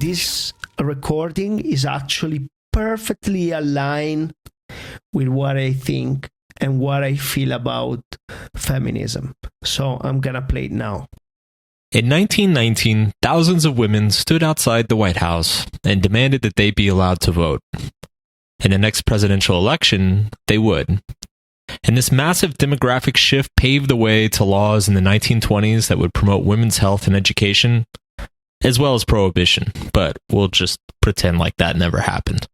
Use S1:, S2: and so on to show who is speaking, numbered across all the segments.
S1: this recording is actually perfectly aligned with what I think and what I feel about feminism. So I'm gonna play it now.
S2: In 1919, thousands of women stood outside the White House and demanded that they be allowed to vote. In the next presidential election, they would. And this massive demographic shift paved the way to laws in the 1920s that would promote women's health and education, as well as prohibition, but we'll just pretend like that never happened.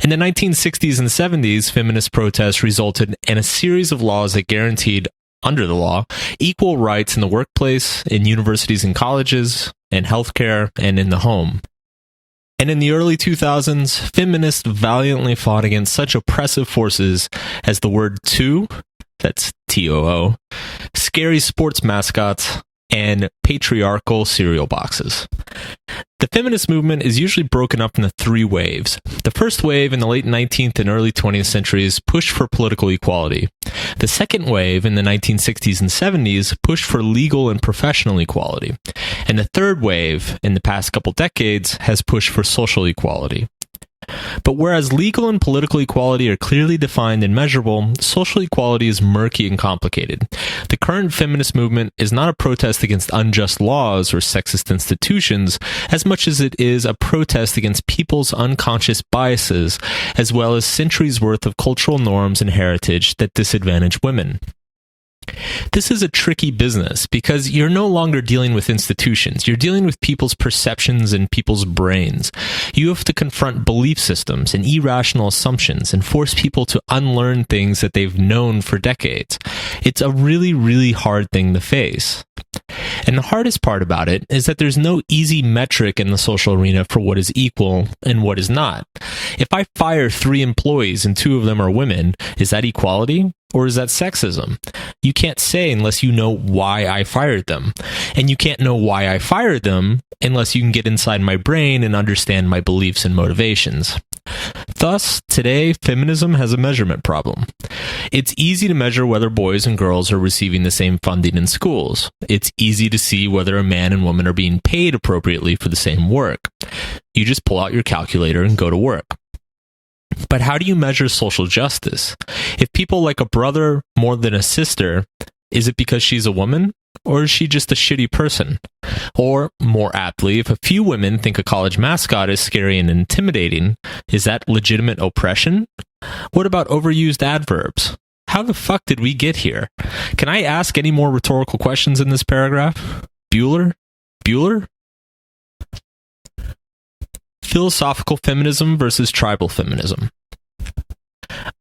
S2: In the 1960s and 70s, feminist protests resulted in a series of laws that guaranteed, under the law, equal rights in the workplace, in universities and colleges, in healthcare, and in the home. And in the early 2000s, feminists valiantly fought against such oppressive forces as the word "too," that's T-O-O, scary sports mascots, and patriarchal cereal boxes. The feminist movement is usually broken up into three waves. The first wave in the late 19th and early 20th centuries pushed for political equality. The second wave in the 1960s and 70s pushed for legal and professional equality. And the third wave in the past couple decades has pushed for social equality. But whereas legal and political equality are clearly defined and measurable, social equality is murky and complicated. The current feminist movement is not a protest against unjust laws or sexist institutions as much as it is a protest against people's unconscious biases, as well as centuries worth of cultural norms and heritage that disadvantage women. This is a tricky business because you're no longer dealing with institutions. You're dealing with people's perceptions and people's brains. You have to confront belief systems and irrational assumptions and force people to unlearn things that they've known for decades. It's a really, really hard thing to face. And the hardest part about it is that there's no easy metric in the social arena for what is equal and what is not. If I fire 3 employees and 2 of them are women, is that equality? Or is that sexism? You can't say unless you know why I fired them. And you can't know why I fired them unless you can get inside my brain and understand my beliefs and motivations. Thus, today, feminism has a measurement problem. It's easy to measure whether boys and girls are receiving the same funding in schools. It's easy to see whether a man and woman are being paid appropriately for the same work. You just pull out your calculator and go to work. But how do you measure social justice? If people like a brother more than a sister, is it because she's a woman? Or is she just a shitty person? Or, more aptly, if a few women think a college mascot is scary and intimidating, is that legitimate oppression? What about overused adverbs? How the fuck did we get here? Can I ask any more rhetorical questions in this paragraph? Bueller? Philosophical feminism versus tribal feminism.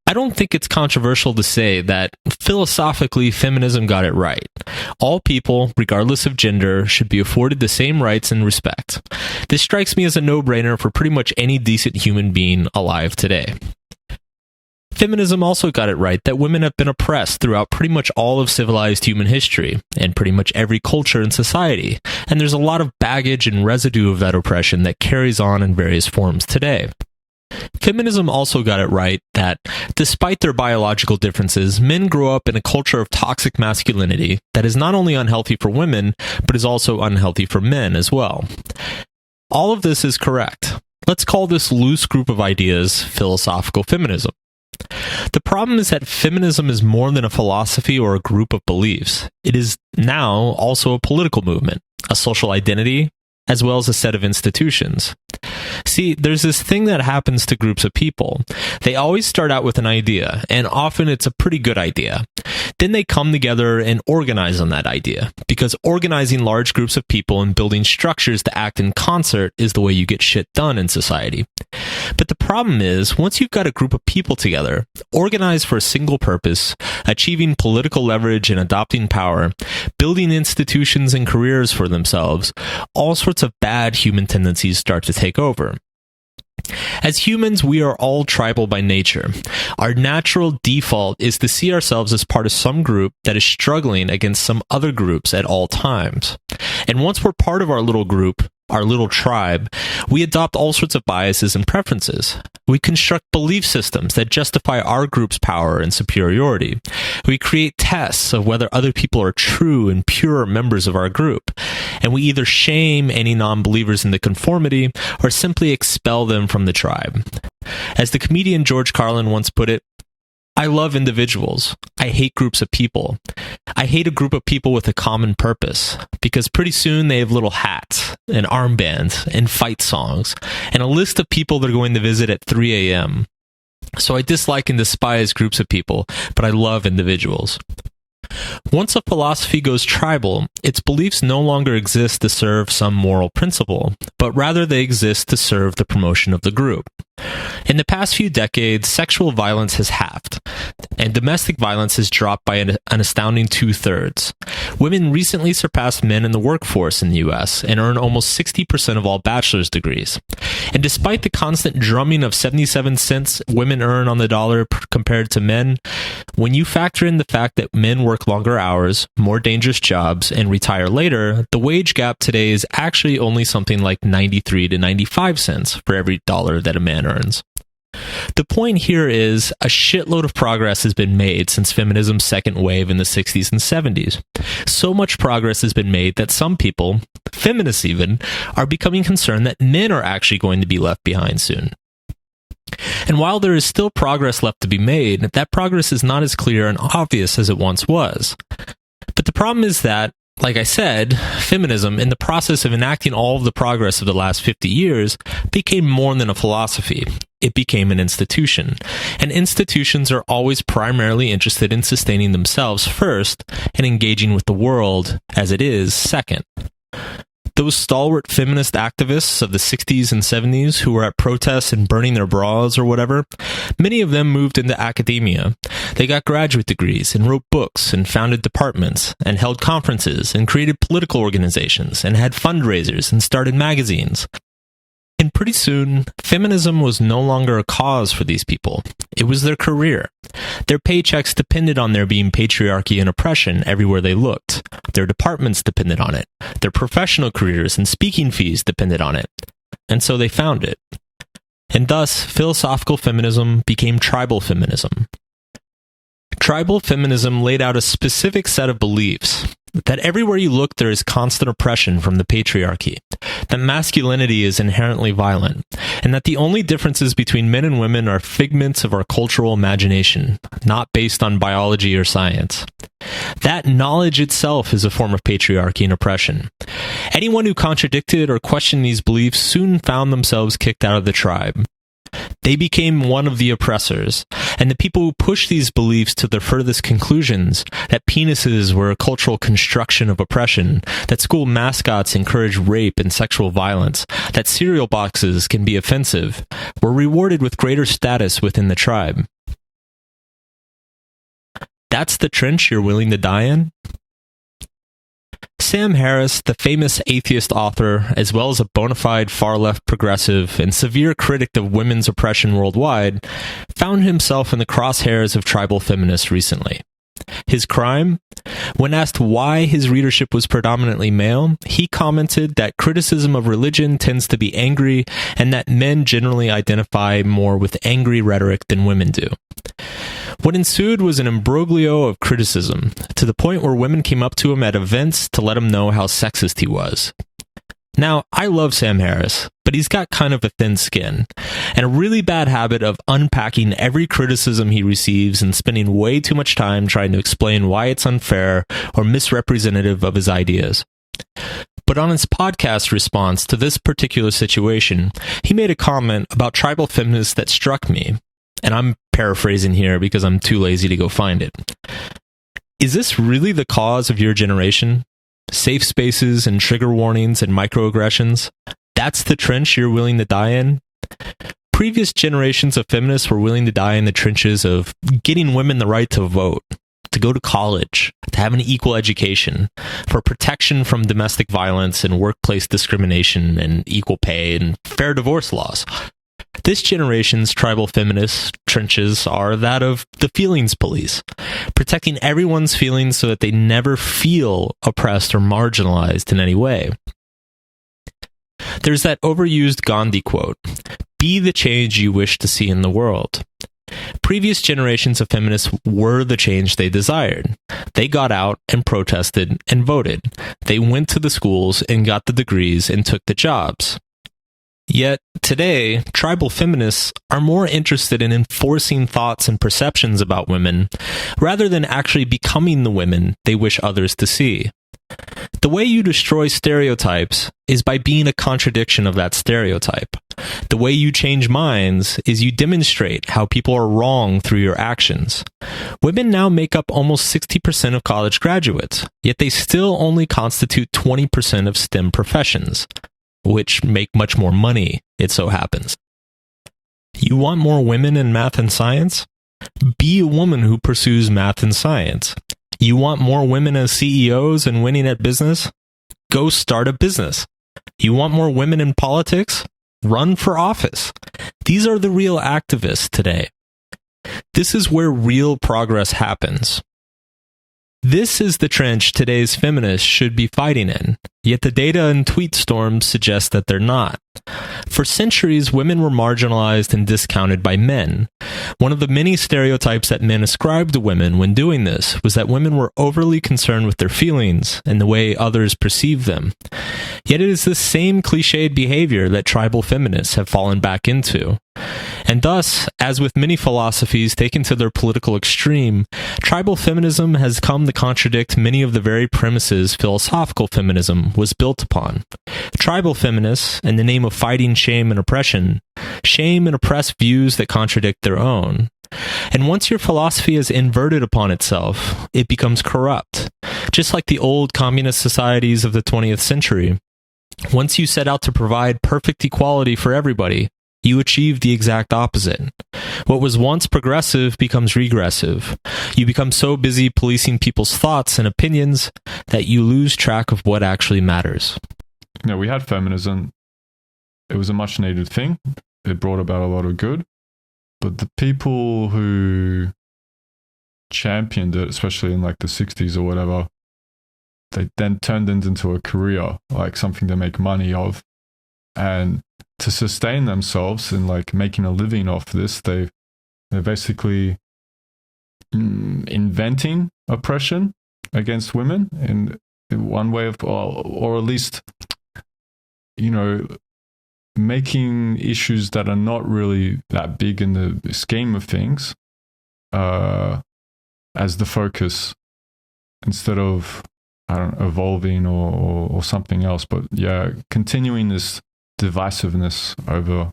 S2: I don't think it's controversial to say that philosophically feminism got it right. All people, regardless of gender, should be afforded the same rights and respect. This strikes me as a no-brainer for pretty much any decent human being alive today. Feminism also got it right that women have been oppressed throughout pretty much all of civilized human history, and pretty much every culture and society, and there's a lot of baggage and residue of that oppression that carries on in various forms today. Feminism also got it right that, despite their biological differences, men grow up in a culture of toxic masculinity that is not only unhealthy for women, but is also unhealthy for men as well. All of this is correct. Let's call this loose group of ideas philosophical feminism. The problem is that feminism is more than a philosophy or a group of beliefs. It is now also a political movement, a social identity, as well as a set of institutions. See, there's this thing that happens to groups of people. They always start out with an idea, and often it's a pretty good idea. Then they come together and organize on that idea, because organizing large groups of people and building structures to act in concert is the way you get shit done in society. But the problem is, once you've got a group of people together, organized for a single purpose, achieving political leverage and adopting power, building institutions and careers for themselves, all sorts of bad human tendencies start to take over. As humans, we are all tribal by nature. Our natural default is to see ourselves as part of some group that is struggling against some other groups at all times. And once we're part of our little group, our little tribe, we adopt all sorts of biases and preferences. We construct belief systems that justify our group's power and superiority. We create tests of whether other people are true and pure members of our group. and we either shame any non-believers in the conformity or simply expel them from the tribe. As the comedian George Carlin once put it, I love individuals. I hate groups of people. I hate a group of people with a common purpose, because pretty soon they have little hats and armbands and fight songs and a list of people they're going to visit at 3 a.m. So I dislike and despise groups of people, but I love individuals. Once a philosophy goes tribal, its beliefs no longer exist to serve some moral principle, but rather they exist to serve the promotion of the group. In the past few decades, sexual violence has halved, and domestic violence has dropped by an astounding 2/3. Women recently surpassed men in the workforce in the US and earn almost 60% of all bachelor's degrees. And despite the constant drumming of 77 cents women earn on the dollar compared to men, when you factor in the fact that men work longer hours, more dangerous jobs, and retire later, the wage gap today is actually only something like 93 to 95 cents for every dollar that a man earns. The point here is a shitload of progress has been made since feminism's second wave in the 60s and 70s. So much progress has been made that some people, feminists even, are becoming concerned that men are actually going to be left behind soon. And while there is still progress left to be made, that progress is not as clear and obvious as it once was. But the problem is that, like I said, feminism, in the process of enacting all of the progress of the last 50 years, became more than a philosophy. It became an institution. And institutions are always primarily interested in sustaining themselves first and engaging with the world as it is second. Those stalwart feminist activists of the 60s and 70s who were at protests and burning their bras or whatever, many of them moved into academia. They got graduate degrees and wrote books and founded departments and held conferences and created political organizations and had fundraisers and started magazines. And pretty soon, feminism was no longer a cause for these people. It was their career. Their paychecks depended on there being patriarchy and oppression everywhere they looked. Their departments depended on it. Their professional careers and speaking fees depended on it. And so they found it. And thus, philosophical feminism became tribal feminism. Tribal feminism laid out a specific set of beliefs that everywhere you look there is constant oppression from the patriarchy, that masculinity is inherently violent, and that the only differences between men and women are figments of our cultural imagination, not based on biology or science. That knowledge itself is a form of patriarchy and oppression. Anyone who contradicted or questioned these beliefs soon found themselves kicked out of the tribe. They became one of the oppressors, and the people who pushed these beliefs to their furthest conclusions, that penises were a cultural construction of oppression, that school mascots encourage rape and sexual violence, that cereal boxes can be offensive, were rewarded with greater status within the tribe. That's the trench you're willing to die in? Sam Harris, the famous atheist author, as well as a bona fide far-left progressive and severe critic of women's oppression worldwide, found himself in the crosshairs of tribal feminists recently. His crime? When asked why his readership was predominantly male, he commented that criticism of religion tends to be angry and that men generally identify more with angry rhetoric than women do. What ensued was an imbroglio of criticism, to the point where women came up to him at events to let him know how sexist he was. Now, I love Sam Harris, but he's got kind of a thin skin, and a really bad habit of unpacking every criticism he receives and spending way too much time trying to explain why it's unfair or misrepresentative of his ideas. But on his podcast response to this particular situation, he made a comment about tribal feminists that struck me, and I'm paraphrasing here because I'm too lazy to go find it. Is this really the cause of your generation? Safe spaces and trigger warnings and microaggressions? That's the trench you're willing to die in? Previous generations of feminists were willing to die in the trenches of getting women the right to vote, to go to college, to have an equal education, for protection from domestic violence and workplace discrimination and equal pay and fair divorce laws. This generation's tribal feminist trenches are that of the feelings police, protecting everyone's feelings so that they never feel oppressed or marginalized in any way. There's that overused Gandhi quote, "Be the change you wish to see in the world." Previous generations of feminists were the change they desired. They got out and protested and voted. They went to the schools and got the degrees and took the jobs. Yet, today, tribal feminists are more interested in enforcing thoughts and perceptions about women rather than actually becoming the women they wish others to see. The way you destroy stereotypes is by being a contradiction of that stereotype. The way you change minds is you demonstrate how people are wrong through your actions. Women now make up almost 60% of college graduates, yet they still only constitute 20% of STEM professions, which make much more money, it so happens. You want more women in math and science? Be a woman who pursues math and science. You want more women as CEOs and winning at business? Go start a business. You want more women in politics? Run for office. These are the real activists today. This is where real progress happens. This is the trench today's feminists should be fighting in, yet the data and tweet storms suggest that they're not. For centuries, women were marginalized and discounted by men. One of the many stereotypes that men ascribed to women when doing this was that women were overly concerned with their feelings and the way others perceive them. Yet it is this same cliched behavior that tribal feminists have fallen back into. And thus, as with many philosophies taken to their political extreme, tribal feminism has come to contradict many of the very premises philosophical feminism was built upon. Tribal feminists, in the name of fighting shame and oppression, shame and oppress views that contradict their own. And once your philosophy is inverted upon itself, it becomes corrupt. Just like the old communist societies of the 20th century. Once you set out to provide perfect equality for everybody, you achieve the exact opposite. What was once progressive becomes regressive. You become so busy policing people's thoughts and opinions that you lose track of what actually matters.
S3: Yeah, we had feminism. It was a much needed thing. It brought about a lot of good. But the people who championed it, especially in like the 60s or whatever, they then turned it into a career, like something to make money of. And to sustain themselves and like making a living off this, they're basically inventing oppression against women in one way of, or at least, you know, making issues that are not really that big in the scheme of things as the focus instead of, I don't know, evolving or something else. But yeah, continuing this divisiveness over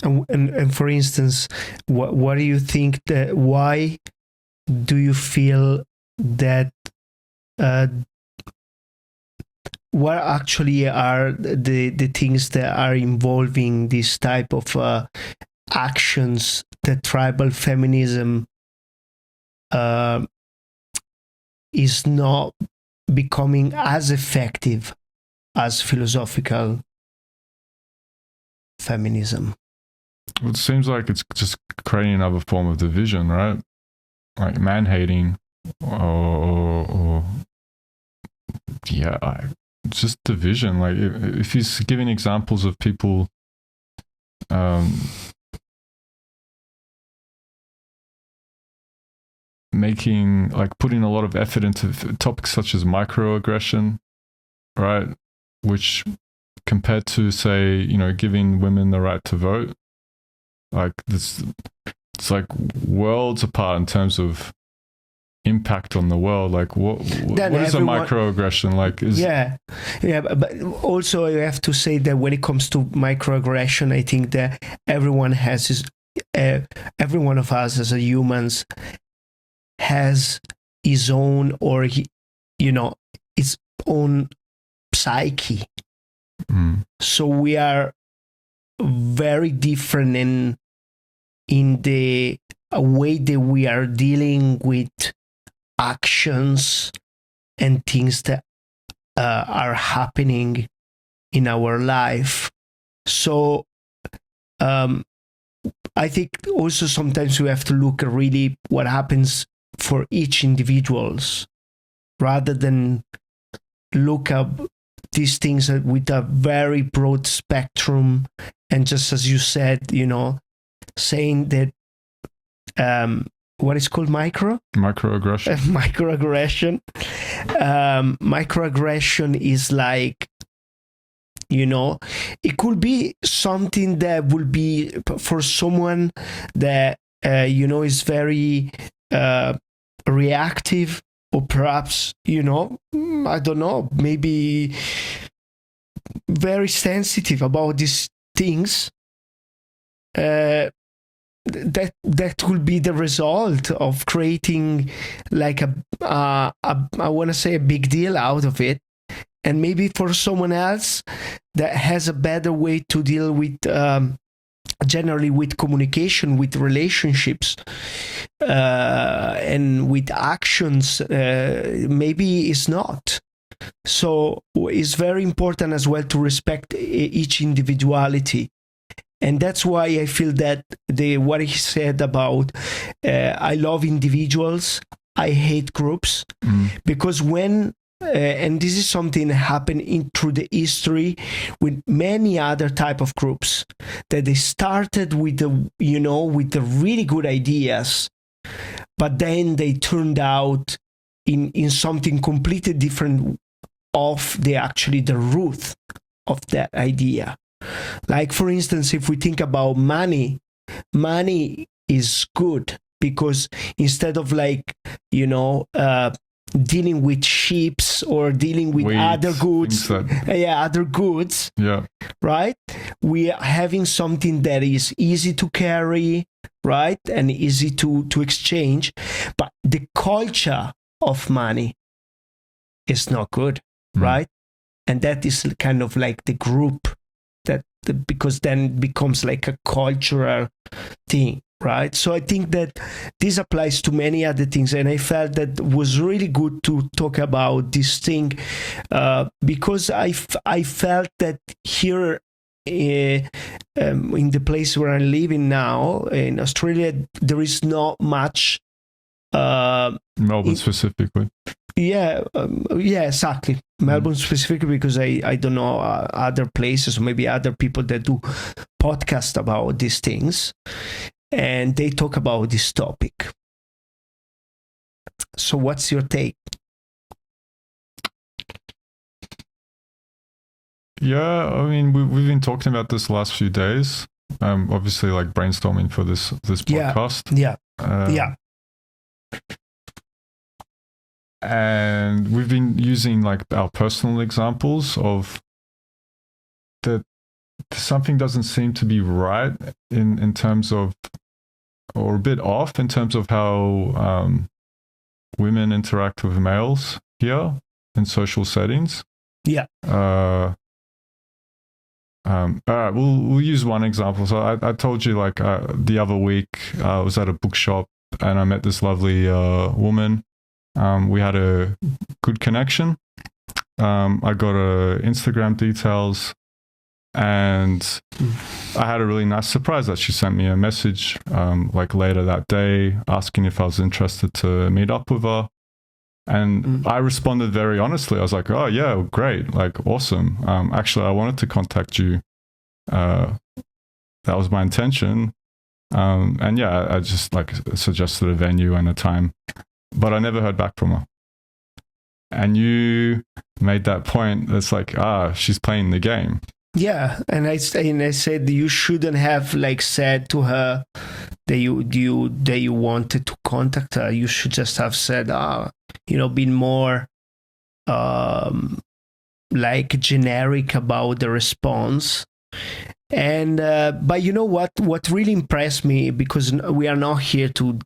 S1: and for instance, what do you think that, why do you feel that what actually are the things that are involving this type of actions that tribal feminism is not becoming as effective as philosophical feminism?
S3: It seems like it's just creating another form of division, right? Like man-hating or yeah, just division. Like if he's giving examples of people making, like putting a lot of effort into topics such as microaggression, right? Which compared to, say, you know, giving women the right to vote, like this, it's like worlds apart in terms of impact on the world. Like what is a microaggression? Like but also you have to say that when it comes to microaggression, I think that every one of us as a humans has his own, or its own psyche. So we are very different in the way that we are dealing with actions and things that are happening in our life. So I think also sometimes we have to look at really what happens for each individuals rather than look up
S1: these things with a very broad spectrum, and just as you said, saying that what is called
S3: microaggression.
S1: Microaggression is like, it could be something that will be for someone that is very reactive, or perhaps I don't know, maybe very sensitive about these things. That will be the result of creating like I want to say a big deal out of it. And maybe for someone else that has a better way to deal with generally with communication, with relationships, and with actions, maybe it's not. So it's very important as well to respect each individuality. And that's why I feel that what he said about I love individuals, I hate groups, because when and this is something that happened through the history with many other type of groups, that they started with the really good ideas, but then they turned out in something completely different of the root of that idea. Like, for instance, if we think about money is good because instead of dealing with ships or dealing with other goods, right? We are having something that is easy to carry, right? And easy to exchange. But the culture of money is not good, right? And that is kind of like the group because then it becomes like a cultural thing, right? So I think that this applies to many other things, and I felt that was really good to talk about this thing because I felt that here in the place where I'm living now in Australia, there is not much.
S3: Melbourne specifically.
S1: Yeah, exactly. Melbourne specifically, because I don't know other places, maybe other people that do podcasts about these things, and they talk about this topic. So what's your take?
S3: Yeah, I mean, we've been talking about this the last few days. Obviously, like brainstorming for this podcast.
S1: Yeah.
S3: And we've been using like our personal examples of that something doesn't seem to be right in terms of, or a bit off in terms of how women interact with males here in social settings.
S1: Yeah.
S3: All right, we'll use one example. So I told you like the other week I was at a bookshop and I met this lovely woman. We had a good connection. I got her Instagram details, and I had a really nice surprise that she sent me a message like later that day asking if I was interested to meet up with her. And I responded very honestly. I was like, oh yeah, great, like awesome. Actually, I wanted to contact you. That was my intention. And yeah, I just like suggested a venue and a time. But I never heard back from her. And you made that point. It's like, she's playing the game.
S1: Yeah, and I said you shouldn't have like said to her that you wanted to contact her. You should just have said, been more like generic about the response. And but you know what really impressed me, because we are not here to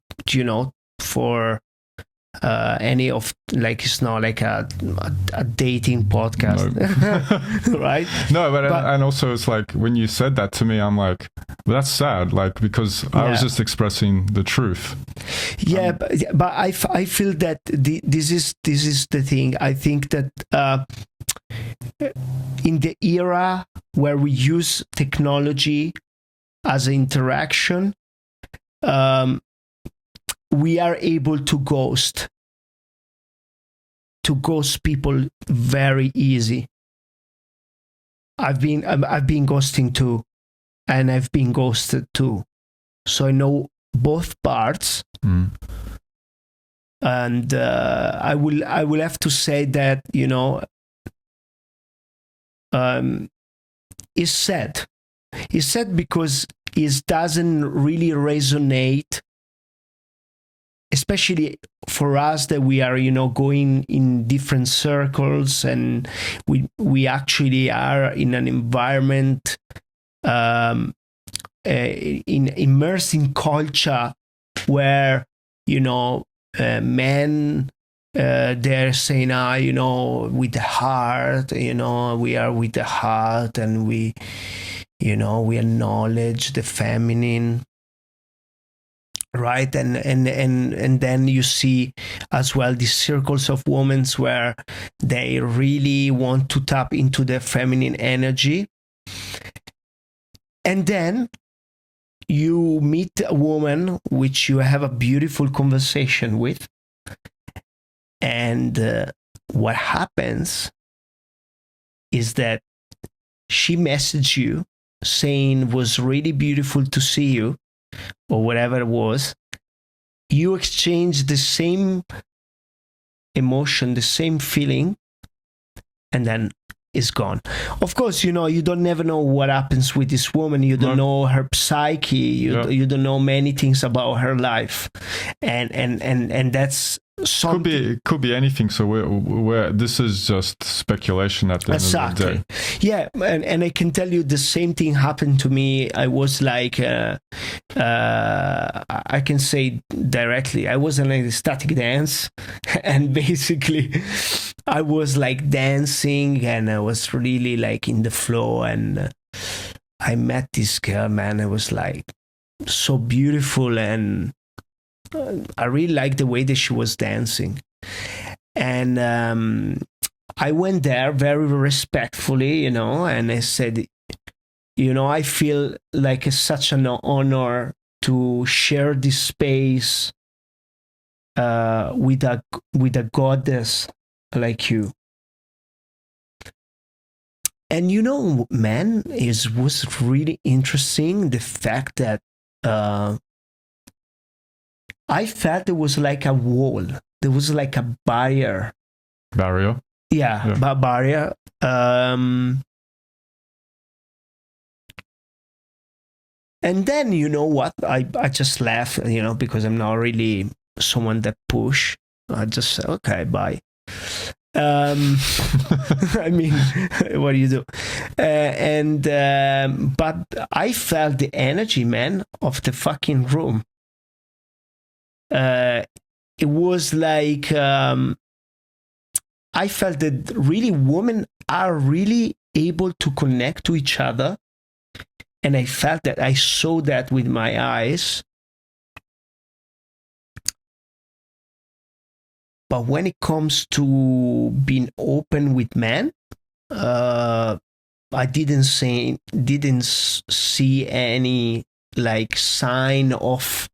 S1: for any of, like, it's not like a dating podcast. No. Right?
S3: No, but and also it's like when you said that to me, I'm like, well, that's sad, like, because I was just expressing the truth.
S1: Yeah, but I feel that this is the thing. I think that in the era where we use technology as an interaction, we are able to ghost people very easy. I've been ghosting too, and I've been ghosted too. So I know both parts. And I will have to say that, you know, it's sad. It's sad because it doesn't really resonate, especially for us that we are, you know, going in different circles, and we actually are in an environment immersed in culture where, you know, men they're saying, you know, with the heart, you know, we are with the heart, and we, you know, we acknowledge the feminine, right? And then you see as well these circles of women where they really want to tap into their feminine energy, and then you meet a woman which you have a beautiful conversation with, and what happens is that she messaged you saying it was really beautiful to see you, or whatever it was. You exchange the same emotion, the same feeling, and then it's gone. Of course, you know, you don't never know what happens with this woman. You don't know her psyche. You don't know many things about her life, and that's something.
S3: Could be anything. So we're this is just speculation at the end of the day.
S1: Yeah, and I can tell you the same thing happened to me. I was like, I can say directly, I was in a static dance, and basically I was like dancing, and I was really like in the flow, and I met this girl, man. It was like so beautiful, and I really liked the way that she was dancing. And I went there very respectfully, you know, and I said, you know, I feel like it's such an honor to share this space with a goddess like you. And you know, man, it was really interesting, the fact that I felt there was like a wall. There was like a barrier.
S3: Barrier?
S1: Yeah. Barrier. And then, you know what? I just left, you know, because I'm not really someone that push. I just said, okay, bye. I mean, what do you do? But I felt the energy, man, of the fucking room. It was like I felt that really women are really able to connect to each other, and I felt that, I saw that with my eyes. But when it comes to being open with men, I didn't see any like sign of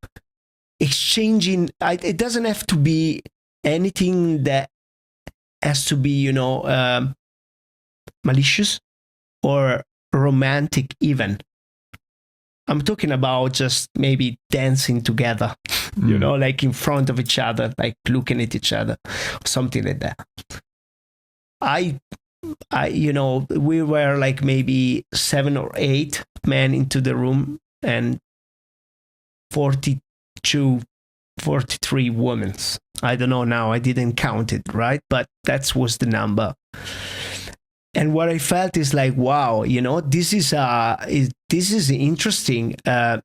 S1: exchanging. It doesn't have to be anything that has to be, you know, malicious or romantic even. I'm talking about just maybe dancing together, you know, like in front of each other, like looking at each other, or something like that. I, you know, we were like maybe 7 or 8 men into the room, and 42, 43 women. I don't know now. I didn't count it, right? But that was the number. And what I felt is like, wow, you know, this is interesting.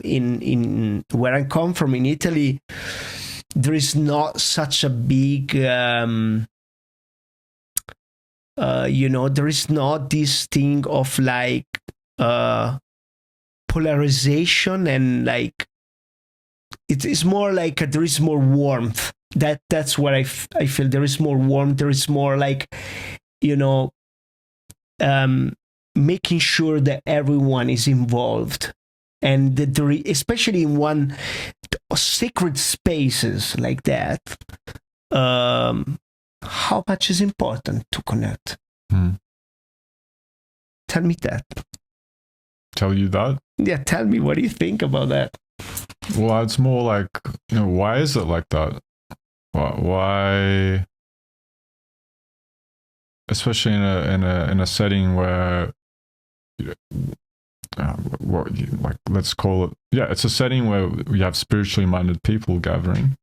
S1: In where I come from, in Italy, there is not such a big, you know, there is not this thing of like polarization, and like it is more like there is more warmth. That's what I feel. There is more warmth. There is more like, you know, making sure that everyone is involved, and that especially in one sacred spaces like that, how much is important to connect. Tell me that.
S3: Tell you that?
S1: Yeah, tell me, what do you think about that?
S3: Well, it's more like, why is it like that? Why? Especially in a setting where, let's call it, it's a setting where we have spiritually minded people gathering.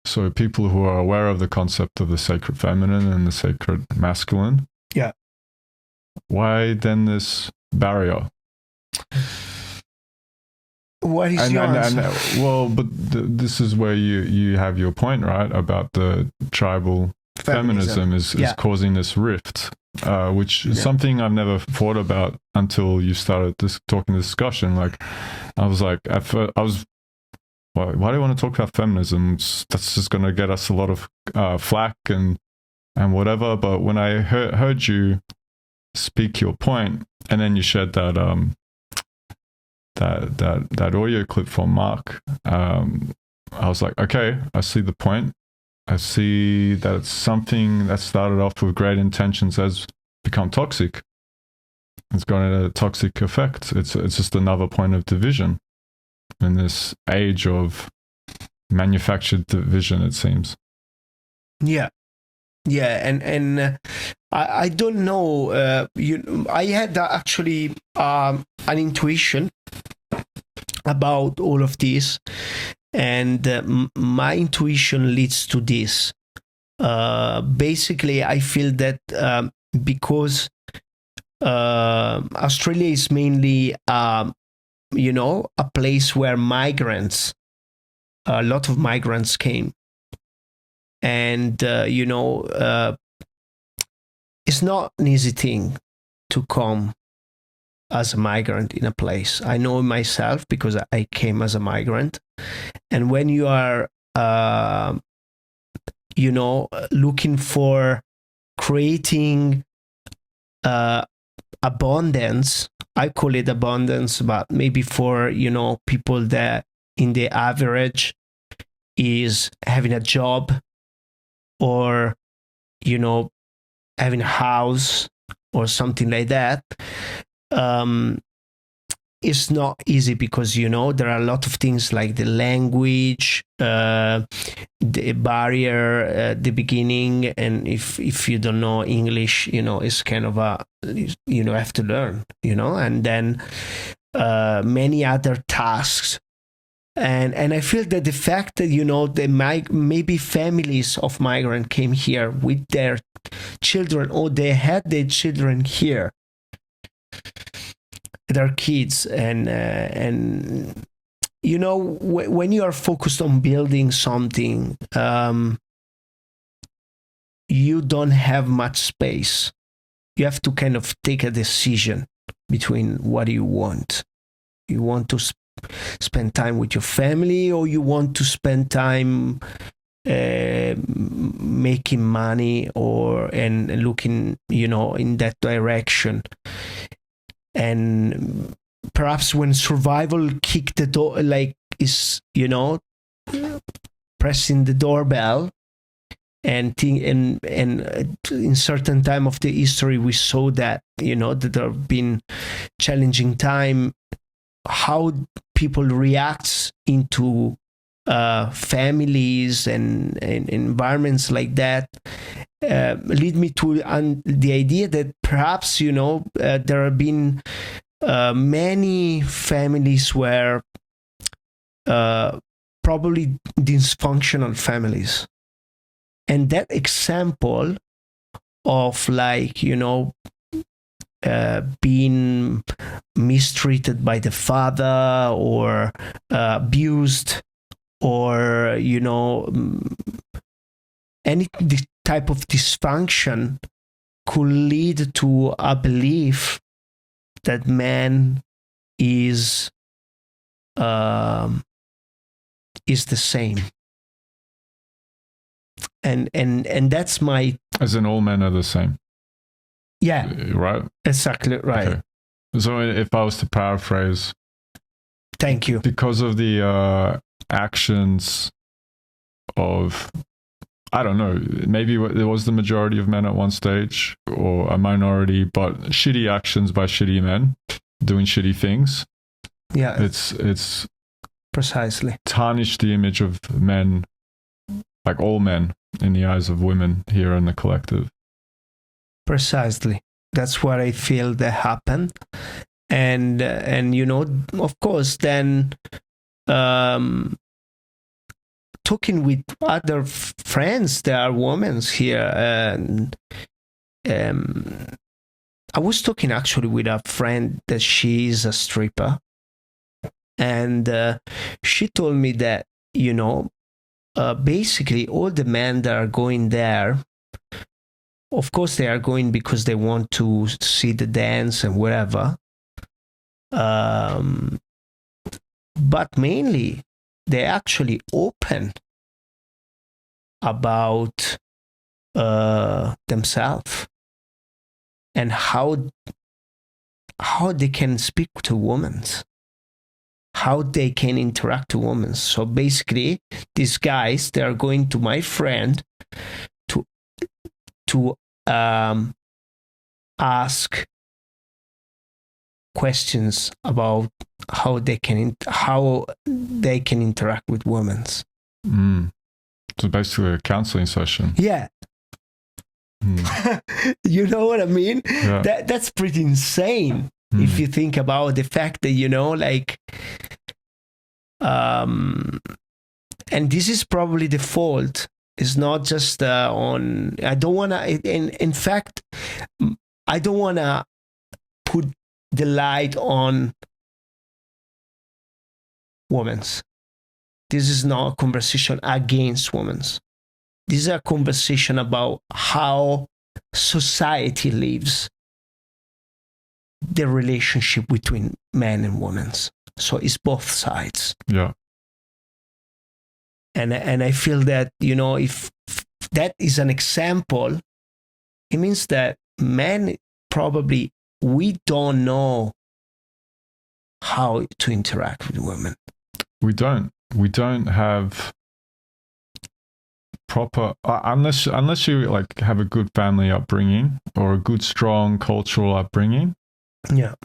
S3: So people who are aware of the concept of the sacred feminine and the sacred masculine.
S1: Yeah.
S3: Why then this barrier?
S1: What is your answer?
S3: This is where you have your point, right? About the tribal feminism is causing this rift, which is something I've never thought about until you started talking discussion. Like, I was like, at first, why do you want to talk about feminism? That's just going to get us a lot of flack and whatever. But when I heard you speak your point, and then you shared that that audio clip from Mark, I was like, okay, I see the point. I see that it's something that started off with great intentions has become toxic. It's got a toxic effect. It's just another point of division in this age of manufactured division, it seems.
S1: Yeah, and I don't know. I had actually an intuition about all of this, and my intuition leads to this. Basically, I feel that because Australia is mainly a place where a lot of migrants came. And, it's not an easy thing to come as a migrant in a place. I know myself because I came as a migrant. And when you are, looking for creating abundance, I call it abundance, but maybe for, people that in the average is having a job or, having a house or something like that. It's not easy because, there are a lot of things like the language, the barrier at the beginning. And if you don't know English, it's kind of have to learn, and then many other tasks. And I feel that the fact that, maybe families of migrants came here with their children, or they had their children here, their kids, and when you are focused on building something, you don't have much space. You have to kind of take a decision between what you want. You want to spend time with your family, or you want to spend time making money and looking, in that direction. And perhaps when survival kicked the door, pressing the doorbell, and in certain time of the history, we saw that, that there have been challenging time, how people react into families and environments like that lead me to the idea that perhaps there have been many families where probably dysfunctional families, and that example of being mistreated by the father, or abused, or any type of dysfunction could lead to a belief that man is the same, and that's my,
S3: as in all men are the same.
S1: Yeah,
S3: right,
S1: exactly right.
S3: Okay. So if I was to paraphrase,
S1: thank you,
S3: because of the actions of I don't know, maybe there was the majority of men at one stage or a minority, but shitty actions by shitty men doing shitty things.
S1: Yeah.
S3: It's
S1: precisely
S3: tarnished the image of men, like all men, in the eyes of women here in the collective.
S1: Precisely. That's what I feel that happened. And you know, of course, then talking with other friends that are women here, and I was talking actually with a friend that she's a stripper, and she told me that, you know, basically all the men that are going there, of course they are going because they want to see the dance and whatever, but mainly they actually open about themselves and how they can speak to women, how they can interact with women. So basically, these guys, they are going to my friend to ask questions about how they can interact with women.
S3: So basically a counseling session.
S1: Yeah. You know what I mean?
S3: Yeah.
S1: That's pretty insane if you think about the fact that, you know, like, and this is probably the fault. It's not just on. I don't wanna. In fact, I don't wanna put the light on women. This is not a conversation against women. This is a conversation about how society lives the relationship between men and women. So it's both sides.
S3: Yeah.
S1: And I feel that, you know, if that is an example, it means that men probably, we don't know how to interact with women.
S3: We don't have proper, unless you like have a good family upbringing or a good strong cultural upbringing.
S1: Yeah.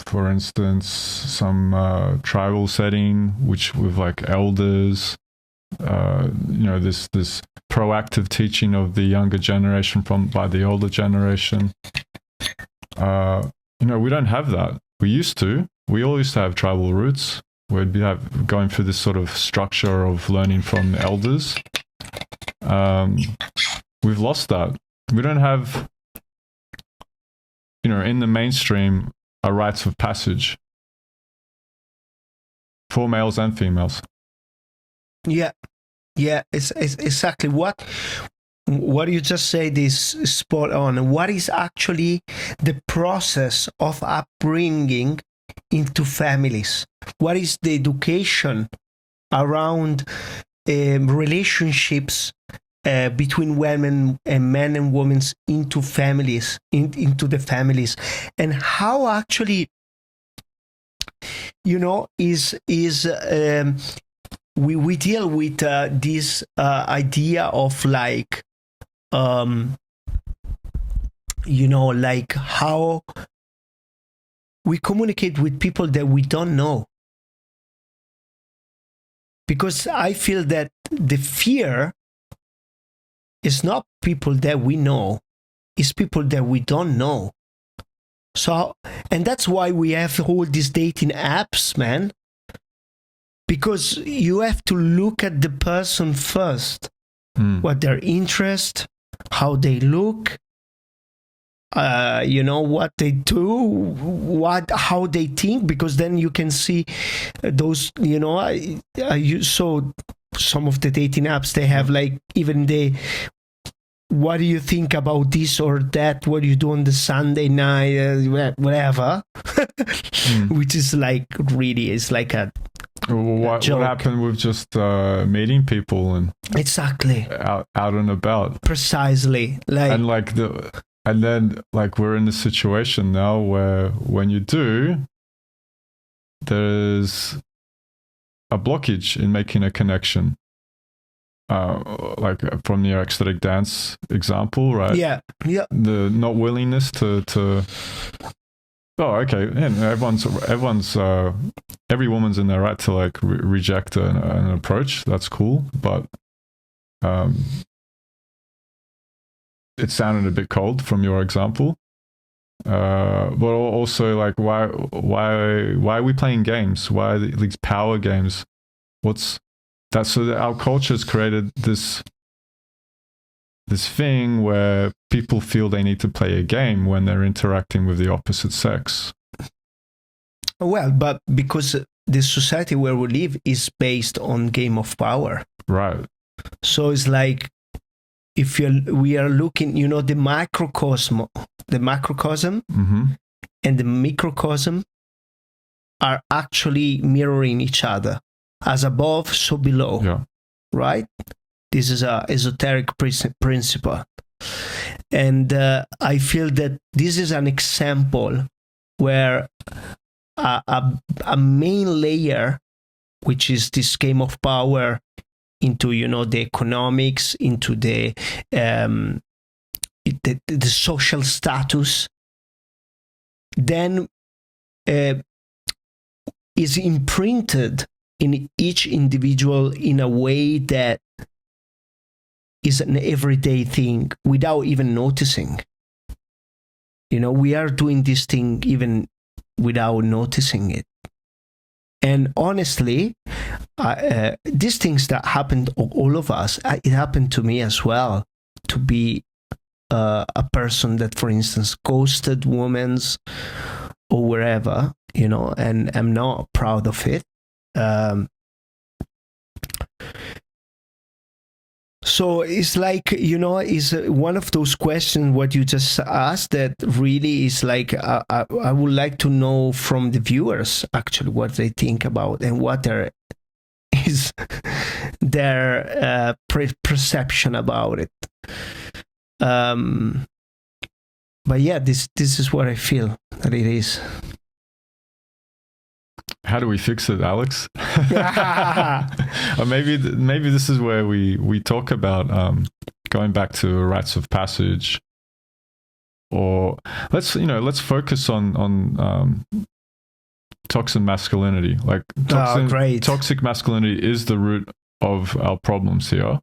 S3: For instance, some tribal setting, which with like elders, you know, this proactive teaching of the younger generation by the older generation. You know, we don't have that. We used to. We all used to have tribal roots. We'd be going through this sort of structure of learning from elders. We've lost that. We don't have, you know, in the mainstream, a rites of passage for males and females.
S1: Yeah, it's exactly what you just said is spot on. What is actually the process of upbringing into families? What is the education around relationships between women and men and women into families, into the families, and how actually, you know, we deal with this idea of like, you know, like how we communicate with people that we don't know. Because I feel that the fear is not people that we know, it's people that we don't know. So, and that's why we have all these dating apps, man. Because you have to look at the person first, what their interest, how they look, you know, what they do, how they think, because then you can see those, you know, you saw some of the dating apps, they have like even what do you think about this or that? What do you do on the Sunday night? Whatever. Which is like really, it's like a
S3: what happened with just meeting people and
S1: exactly
S3: out and about?
S1: Precisely. Like,
S3: and then we're in the situation now where when you do, there's a blockage in making a connection. like from your ecstatic dance example, right?
S1: Yeah.
S3: The not willingness to oh, okay. And every woman's in their right to like reject an approach. That's cool, but it sounded a bit cold from your example. But also, like, why are we playing games? Why are these power games? What's that? So that our culture's created this thing where people feel they need to play a game when they're interacting with the opposite sex.
S1: Well, but because the society where we live is based on game of power.
S3: Right.
S1: So it's like, we are looking, the macrocosm
S3: mm-hmm.
S1: and the microcosm are actually mirroring each other. As above, so below.
S3: Yeah.
S1: Right? This is a esoteric principle. And I feel that this is an example where a main layer, which is this game of power, into the economics, into the social status, then is imprinted in each individual in a way that is an everyday thing without even noticing. We are doing this thing even without noticing it. And honestly, these things that happened to all of us, it happened to me as well, to be a person that, for instance, ghosted women or wherever, and I'm not proud of it. So it's like, is one of those questions what you just asked that really is like, I would like to know from the viewers actually what they think about and what is their perception about it. But yeah, this is what I feel that it is.
S3: How do we fix it, Alex? Or maybe this is where we talk about going back to rites of passage, or let's focus on toxic masculinity. Like toxic masculinity is the root of our problems here.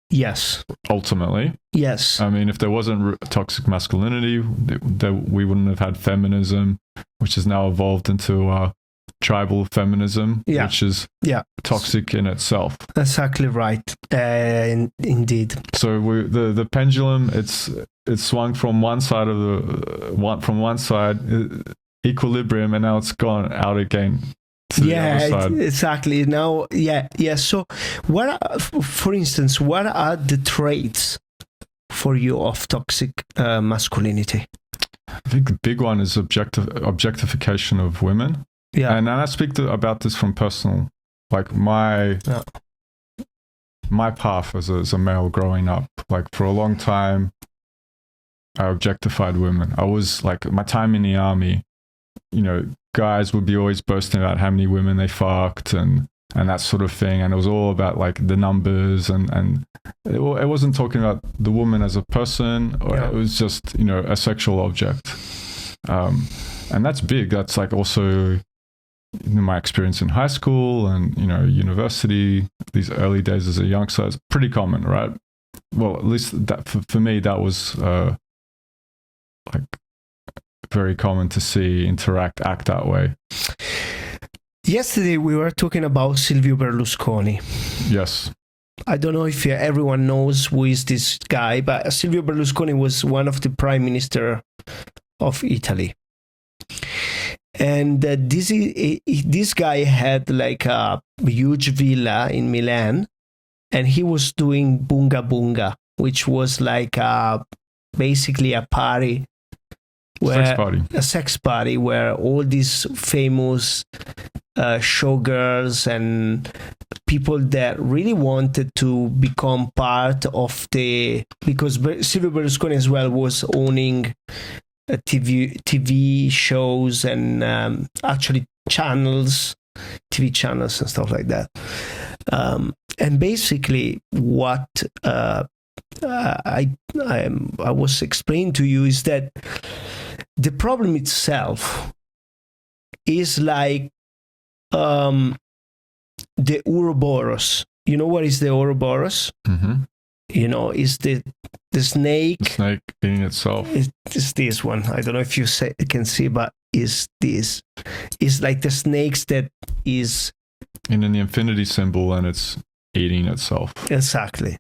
S1: Yes.
S3: Ultimately.
S1: Yes.
S3: I mean, if there wasn't toxic masculinity, we wouldn't have had feminism, which has now evolved into tribal feminism, which is toxic in itself. Exactly
S1: right. Indeed.
S3: So the pendulum, it's swung from one side equilibrium, and now it's gone out again. The other side.
S1: Exactly. Now, So, for instance, what are the traits for you of toxic masculinity?
S3: I think the big one is objectification of women.
S1: Yeah,
S3: and I speak about this from personal, like my path as a male growing up. Like for a long time, I objectified women. I was like, my time in the army, guys would be always boasting about how many women they fucked and that sort of thing. And it was all about like the numbers and it wasn't talking about the woman as a person, or it was just, a sexual object. And that's big. That's like also my experience in high school and, university, these early days as a youngster. It's pretty common, right? Well, at least that for me, that was like very common to see, act that way.
S1: Yesterday, we were talking about Silvio Berlusconi.
S3: Yes.
S1: I don't know if everyone knows who is this guy, but Silvio Berlusconi was one of the prime minister of Italy. And this guy had like a huge villa in Milan, and he was doing bunga bunga, which was like basically a party. A sex party where all these famous showgirls and people that really wanted to become part of because Silvio Berlusconi as well was owning TV shows and actually TV channels and stuff like that. And basically, what I was explaining to you is that the problem itself is like the Ouroboros. You know what is the Ouroboros?
S3: Mm-hmm.
S1: You know, is the snake.
S3: The snake eating itself.
S1: It's this one. I don't know if you can see, but is this? It's like the snakes that is
S3: in an infinity symbol, and it's eating itself.
S1: Exactly.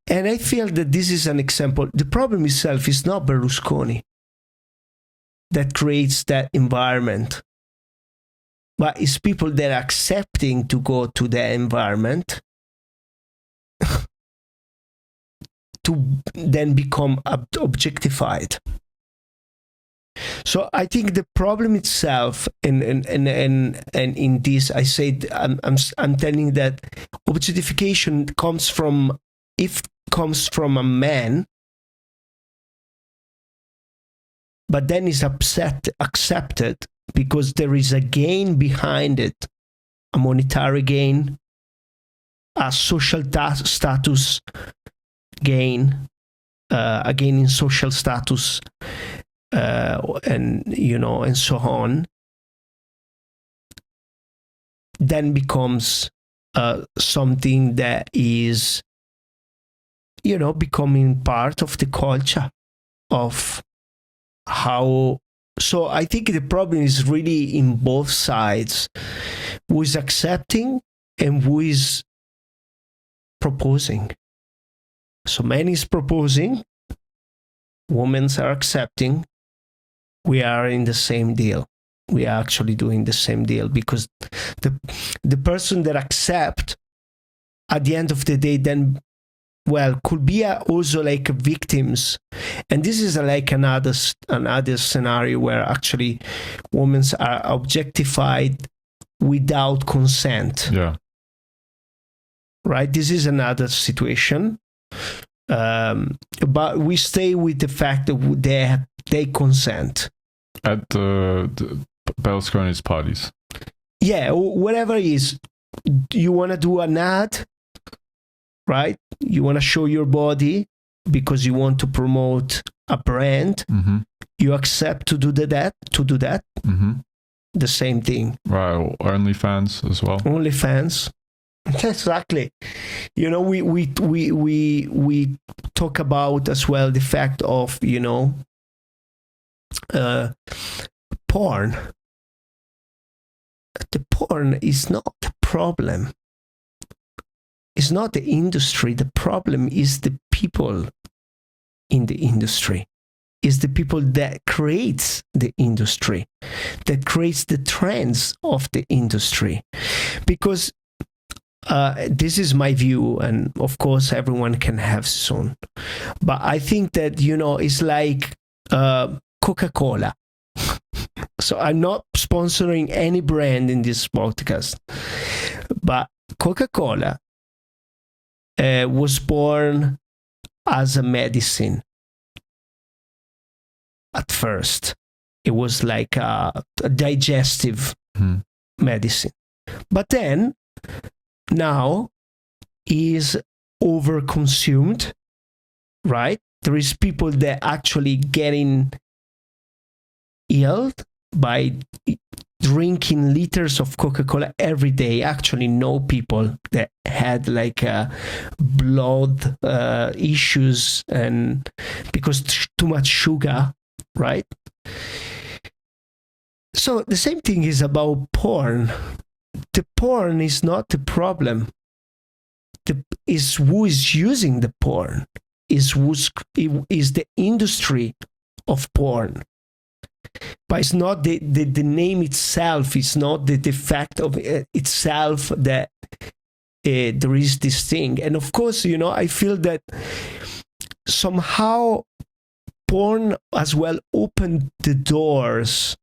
S1: And I feel that this is an example. The problem itself is not Berlusconi that creates that environment, but it's people that are accepting to go to that environment to then become objectified. So I think the problem itself, and in this, I said I'm telling that objectification comes from a man, but then is accepted because there is a gain behind it, a monetary gain, a social status gain, a gain in social status. And and so on, then becomes something that is, becoming part of the culture of how. So I think the problem is really in both sides, who is accepting and who is proposing. So man is proposing, women are accepting. We are in the same deal. We are actually doing the same deal because the person that accept at the end of the day then, could be also like victims. And this is like another scenario where actually women are objectified without consent.
S3: Yeah.
S1: Right? This is another situation. But we stay with the fact that they consent
S3: at the Berlusconi's parties.
S1: Yeah, whatever it is, you want to do an ad, right? You want to show your body because you want to promote a brand.
S3: Mm-hmm. You
S1: accept to do that.
S3: Mm-hmm.
S1: The same thing.
S3: Right, OnlyFans as well.
S1: OnlyFans. Exactly. We talk about as well the fact of porn. The porn is not the problem. It's not the industry. The problem is the people in the industry. It's the people that creates the industry, that creates the trends of the industry. Because this is my view, and of course everyone can have his own. But I think that, it's like Coca-Cola. So I'm not sponsoring any brand in this podcast. But Coca-Cola was born as a medicine. At first, it was like a digestive medicine. But then, now is overconsumed, right? There is people that actually getting ill by drinking liters of Coca-Cola every day. Actually know people that had like blood issues and because too much sugar, right? So the same thing is about porn. The porn is not the problem. Is who is using the porn. Is the industry of porn. But it's not the name itself. It's not the fact of itself that there is this thing. And of course, I feel that somehow porn as well opened the doors,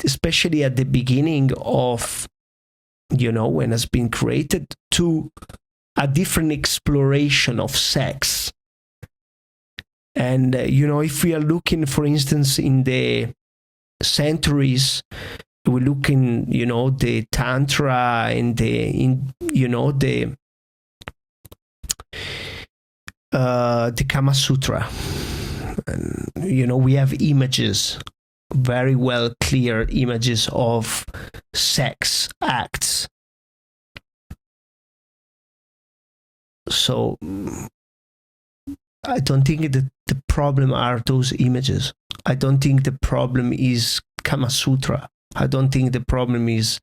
S1: especially at the beginning of, when it's been created, to a different exploration of sex. And, if we are looking, for instance, in the centuries we look in, the Tantra and the Kama Sutra. And, we have images, very well clear images of sex acts. So I don't think that the problem are those images. I don't think the problem is Kama Sutra. I don't think the problem is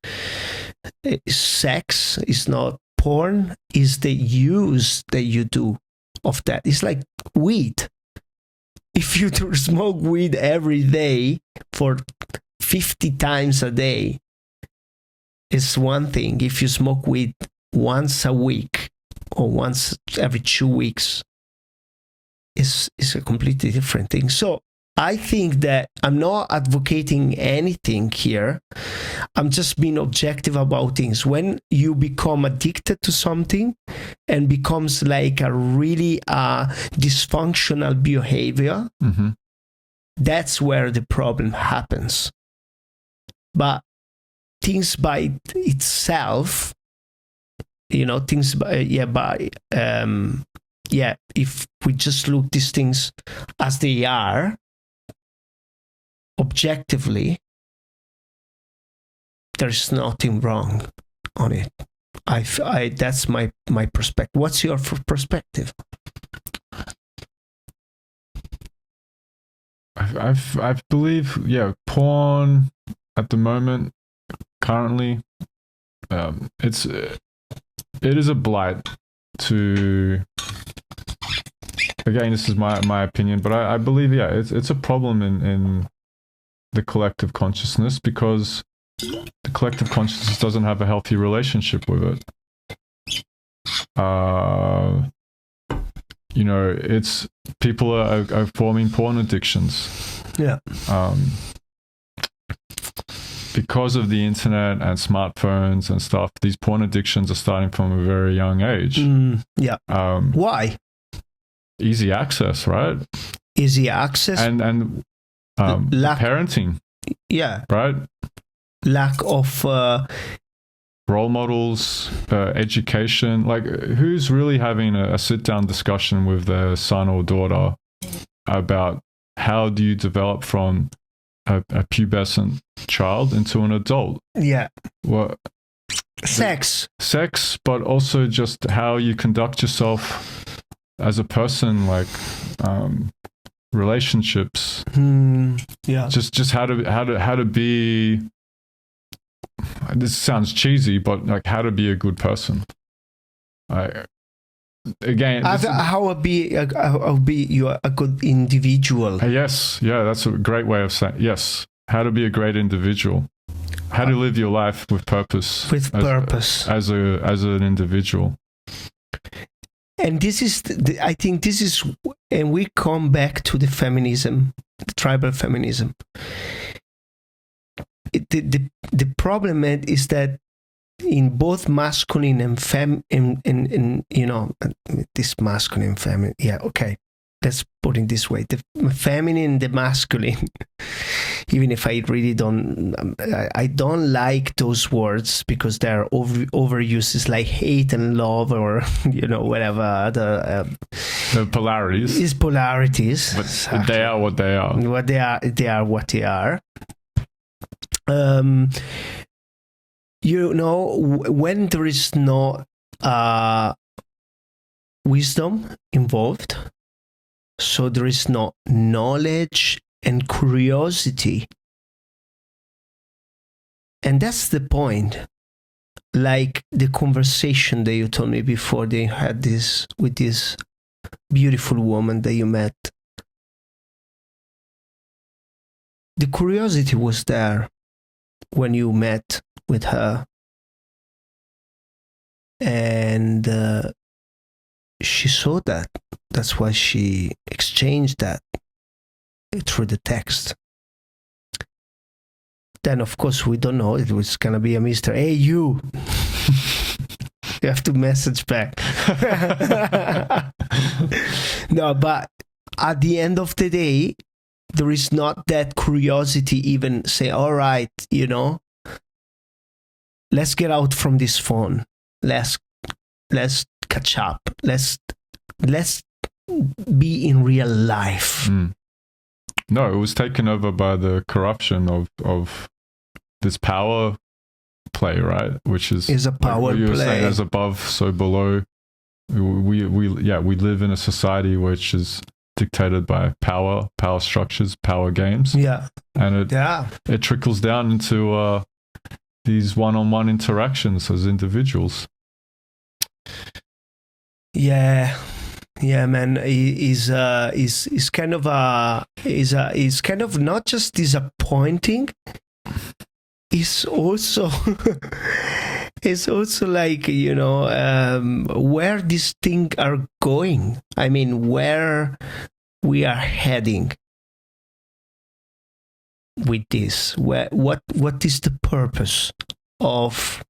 S1: sex, it's not porn, is the use that you do of that. It's like weed. If you smoke weed every day for 50 times a day, it's one thing. If you smoke weed once a week or once every 2 weeks, it's a completely different thing. So I think that I'm not advocating anything here. I'm just being objective about things. When you become addicted to something and becomes like a really dysfunctional behavior, that's where the problem happens. But things by itself, if we just look these things as they are, objectively, there's nothing wrong on it. That's my perspective. What's your perspective?
S3: I believe, porn at the moment, currently, it is a blight to. Again, this is my opinion, but I believe, it's a problem in the collective consciousness, because the collective consciousness doesn't have a healthy relationship with it. It's people are forming porn addictions. Yeah. Because of the internet and smartphones and stuff, these porn addictions are starting from a very young age.
S1: Why?
S3: Easy access, right?
S1: Easy access
S3: and parenting.
S1: Yeah.
S3: Right?
S1: Lack of
S3: role models, education. Like, who's really having a sit-down discussion with their son or daughter about how do you develop from a pubescent child into an adult?
S1: Yeah.
S3: What?
S1: Sex,
S3: but also just how you conduct yourself as a person, like relationships. Just how to be. This sounds cheesy, but like how to be a good person.
S1: How be you a good individual?
S3: Yes, that's a great way of saying. Yes, how to be a great individual. How to live your life with purpose. As an individual.
S1: And this is, I think this is, and we come back to the feminism, the tribal feminism. The problem is that in both masculine and this masculine and feminine, let's put it this way: the feminine and the masculine. Even if I really I don't like those words because they're overused. It's like hate and love, or whatever other.
S3: The polarities.
S1: It's polarities.
S3: But exactly. They are what they are.
S1: They are what they are. When there is no wisdom involved, so there is no knowledge and curiosity. And that's the point. Like the conversation that you told me before they had this with this beautiful woman that you met. The curiosity was there when you met with her. And she saw that. That's why she exchanged that through the text. Then, of course, we don't know. It was going to be a Mr. Hey, you. You have to message back. No, but at the end of the day, there is not that curiosity even say, all right, let's get out from this phone. Let's catch up. Let's be in real life.
S3: No, it was taken over by the corruption of this power play, right? Which is
S1: a power
S3: like what you were
S1: play.
S3: saying, as above, so below. We live in a society which is dictated by power structures, power games.
S1: Yeah.
S3: And it trickles down into these one-on-one interactions as individuals.
S1: Yeah, man. Is kind of not just disappointing. It's also like, where these things are going. I mean, where we are heading with this. What is the purpose of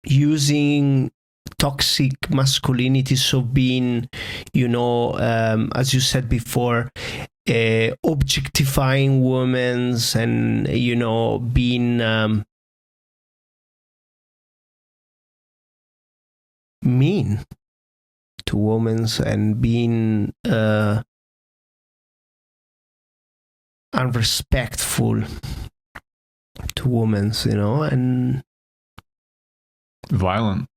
S1: using toxic masculinity, so being, as you said before, objectifying women and, being mean to women and being unrespectful to women, and
S3: violent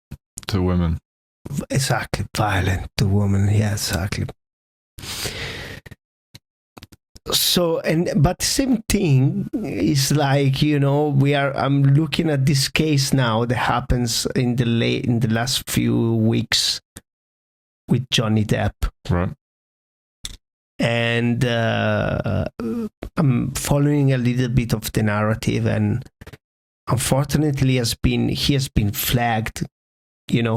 S3: to women.
S1: Exactly, violent to women. Yeah, exactly. So, but the same thing is like, I'm looking at this case now that happens in the last few weeks with Johnny Depp.
S3: Right.
S1: And I'm following a little bit of the narrative, and unfortunately he has been flagged,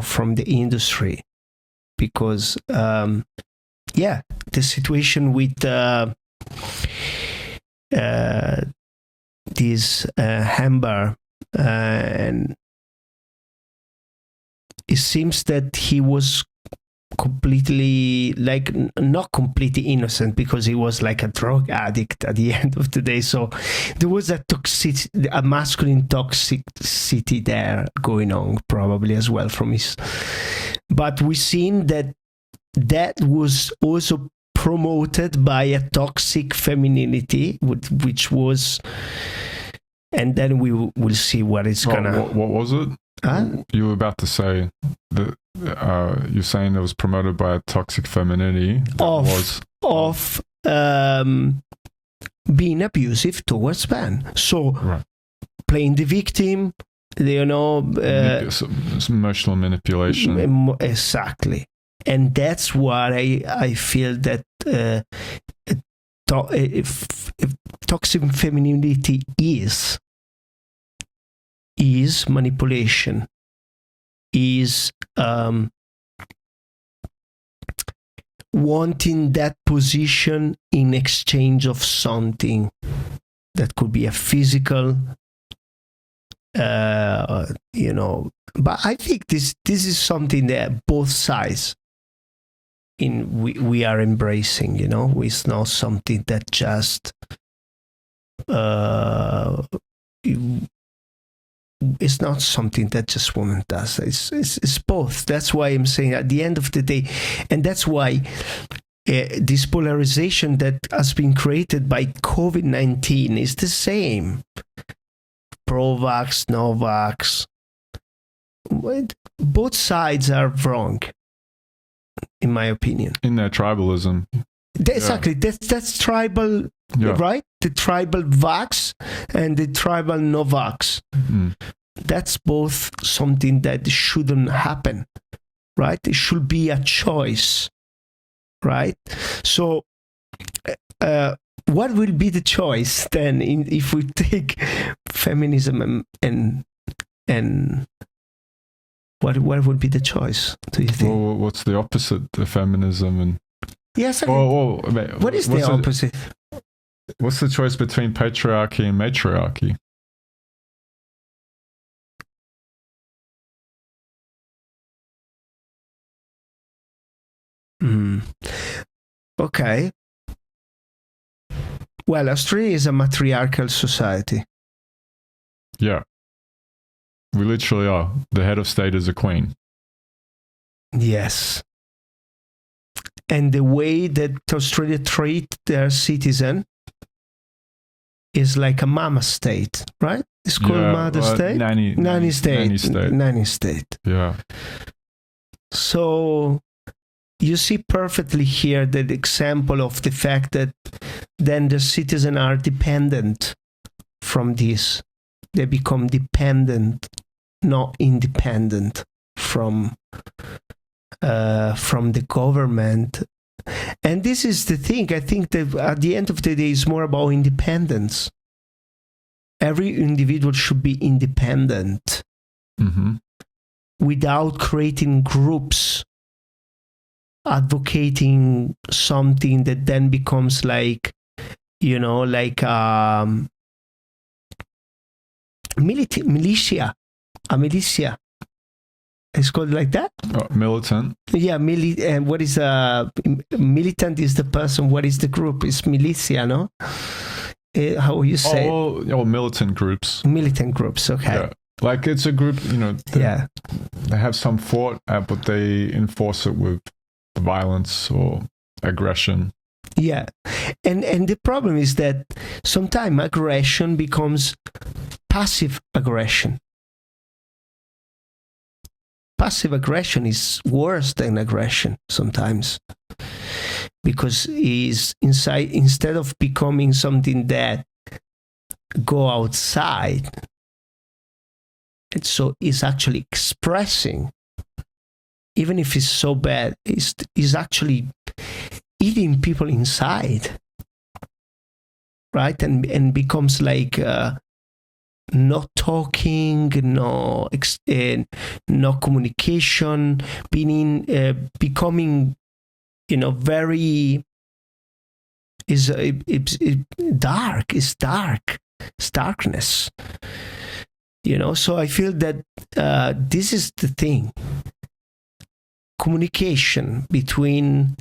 S1: from the industry, because the situation with this Amber, and it seems that he was completely, like, not completely innocent, because he was like a drug addict at the end of the day. So there was a masculine toxicity there going on, probably as well from his. But we've seen that was also promoted by a toxic femininity, which was, and then we will see what it's gonna.
S3: What was it?
S1: Huh?
S3: You were about to say that you're saying it was promoted by a toxic femininity
S1: of being abusive towards men. So playing the victim,
S3: emotional manipulation.
S1: Exactly. And that's what I feel that toxic femininity is manipulation, is wanting that position in exchange of something that could be a physical, but I think this is something that both sides we are embracing. It's not something that just it's not something that just women does. It's both. That's why I'm saying at the end of the day, and that's why this polarization that has been created by COVID-19 is the same. Pro-vax, no-vax. Both sides are wrong, in my opinion.
S3: In their tribalism.
S1: Exactly. That's tribal, right? The tribal vax and the tribal no vax. That's both something that shouldn't happen, right? It should be a choice, right? So what will be the choice then if we take feminism and what would be the choice, do you think?
S3: Well, what's the opposite of feminism? And
S1: yes,
S3: wait,
S1: what is the opposite?
S3: What's the choice between patriarchy and matriarchy?
S1: Okay. Well, Australia is a matriarchal society.
S3: Yeah. We literally are. The head of state is a queen.
S1: Yes. And the way that Australia treat their citizen is like a mama state, right? It's called mother state? Nanny state.
S3: Yeah.
S1: So you see perfectly here the example of the fact that then the citizens are dependent from this. They become dependent, not independent from the government. And this is the thing. I think that at the end of the day, it's more about independence. Every individual should be independent without creating groups advocating something that then becomes like, you know, like militia. A militia. It's called like that?
S3: Militant.
S1: Yeah, what is militant is the person. What is the group? It's militia, no? How you say?
S3: Oh, militant groups.
S1: Militant groups, okay.
S3: Yeah. Like it's a group, you know. They have some thought, but they enforce it with violence or aggression.
S1: Yeah, and the problem is that sometimes aggression becomes passive aggression. Passive aggression is worse than aggression sometimes, because is inside, instead of becoming something that go outside, and so is actually expressing, even if it's so bad, is actually eating people inside, right? And becomes like not talking, no communication, becoming, you know, very dark. It's darkness, you know. So I feel that this is the thing. Communication between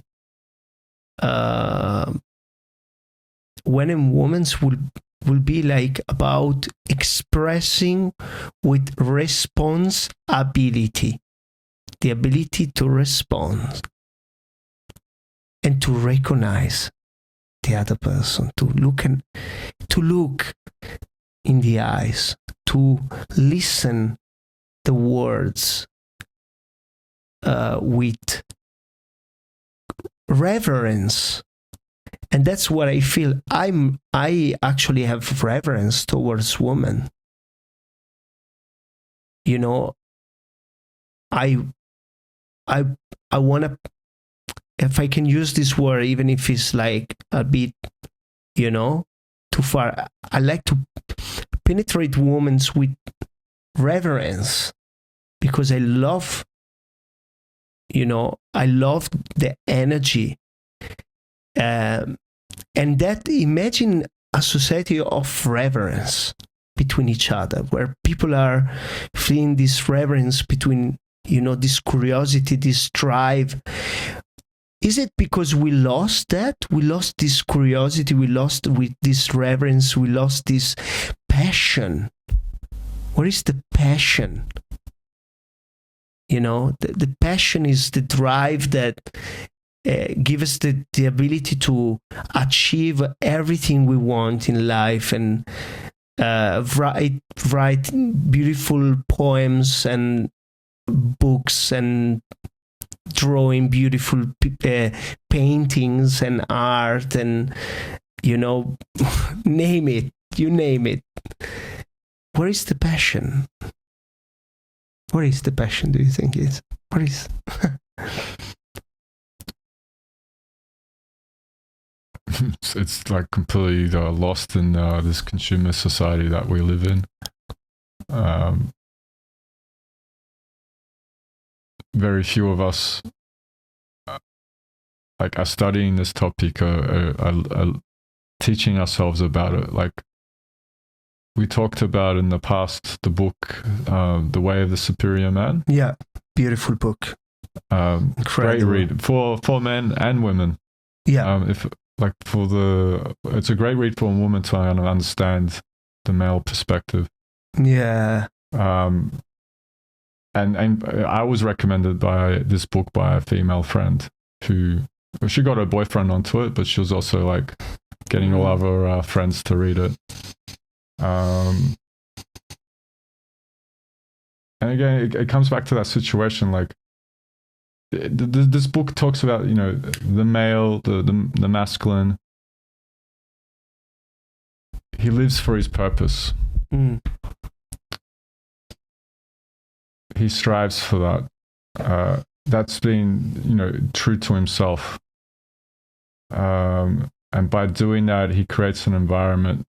S1: men and women will be like about expressing with responsibility, the ability to respond and to recognize the other person, to look in the eyes, to listen the words with reverence. And that's what I feel. I actually have reverence towards women. You know, I want to, if I can use this word, even if it's like a bit, you know, too far, I like to penetrate women with reverence, because I love, you know, I love the energy. And that, imagine a society of reverence between each other, where people are feeling this reverence between, you know, this curiosity, this drive. Is it because we lost that? We lost this curiosity, we lost with this reverence, we lost this passion. What is the passion? You know, the passion is the drive that give us the ability to achieve everything we want in life, and write beautiful poems and books, and drawing beautiful paintings and art, and, you know, name it, you name it. Where is the passion? Where is the passion, do you think is? Where is?
S3: It's like completely lost in this consumer society that we live in. Very few of us are studying this topic, are teaching ourselves about it. Like we talked about in the past, the book, The Way of the Superior Man.
S1: Yeah, beautiful book.
S3: Great read for men and women.
S1: Yeah.
S3: It's a great read for a woman to understand the male perspective.
S1: Yeah.
S3: And I was recommended by this book by a female friend who she got her boyfriend onto it, but she was also like getting all of her friends to read it. And again, it comes back to that situation. Like this book talks about, you know, the male, the masculine. He lives for his purpose. He strives for that. That's been, you know, true to himself. And by doing that, he creates an environment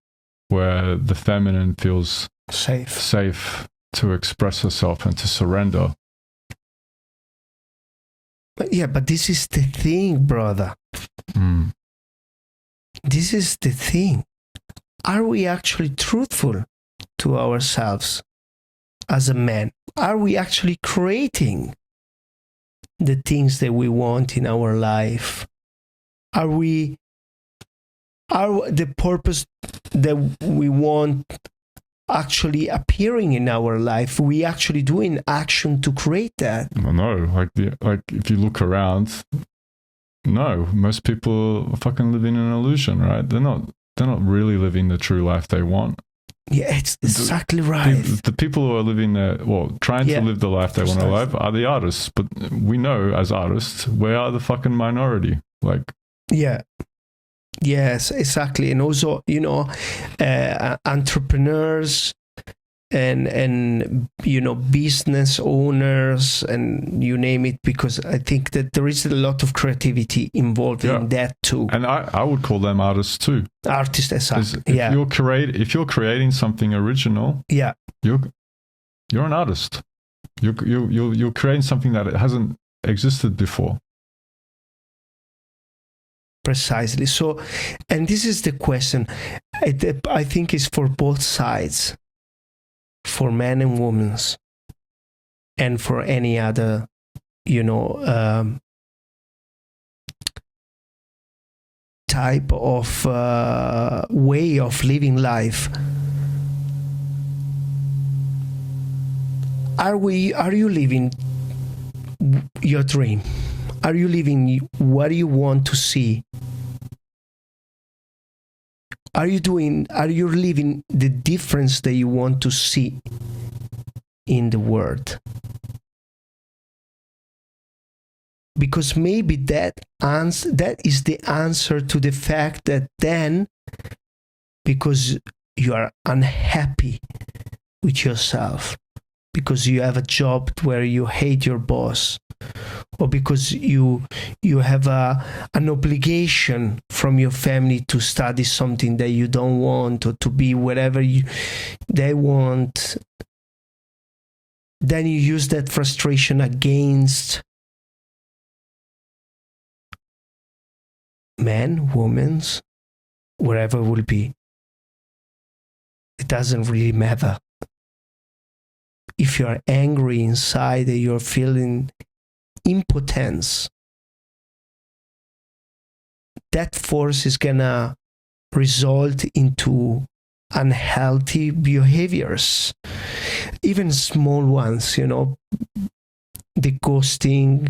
S3: where the feminine feels safe to express herself and to surrender.
S1: But this is the thing, brother. This is the thing. Are we actually truthful to ourselves as a man? Are we actually creating the things that we want in our life? Are the purpose that we want actually appearing in our life? We actually doing action to create that?
S3: Well, no, like if you look around, no, most people are fucking living an illusion, right? They're not really living the true life they want.
S1: Yeah, it's exactly right.
S3: The people who are living trying to live the life they want to live are the artists. But we know as artists, we are the fucking minority. Like,
S1: yeah. Yes, exactly. And also, you know, entrepreneurs and you know, business owners and you name it, because I think that there is a lot of creativity involved in that too.
S3: And I would call them artists too.
S1: Artists, exactly.
S3: If you're creating something original, you're an artist. You're creating something that hasn't existed before.
S1: Precisely. So, and this is the question. I think it's for both sides. For men and women, and for any other, you know, type of way of living life. Are you living your dream? Are you living what you want to see? Are you living the difference that you want to see in the world? Because maybe that is the answer to the fact that then, because you are unhappy with yourself, because you have a job where you hate your boss, or because you have an obligation from your family to study something that you don't want, or to be whatever they want, then you use that frustration against men, women, wherever it will be. It doesn't really matter. If you're angry inside and you're feeling impotence, that force is gonna result into unhealthy behaviors, even small ones, you know, the ghosting,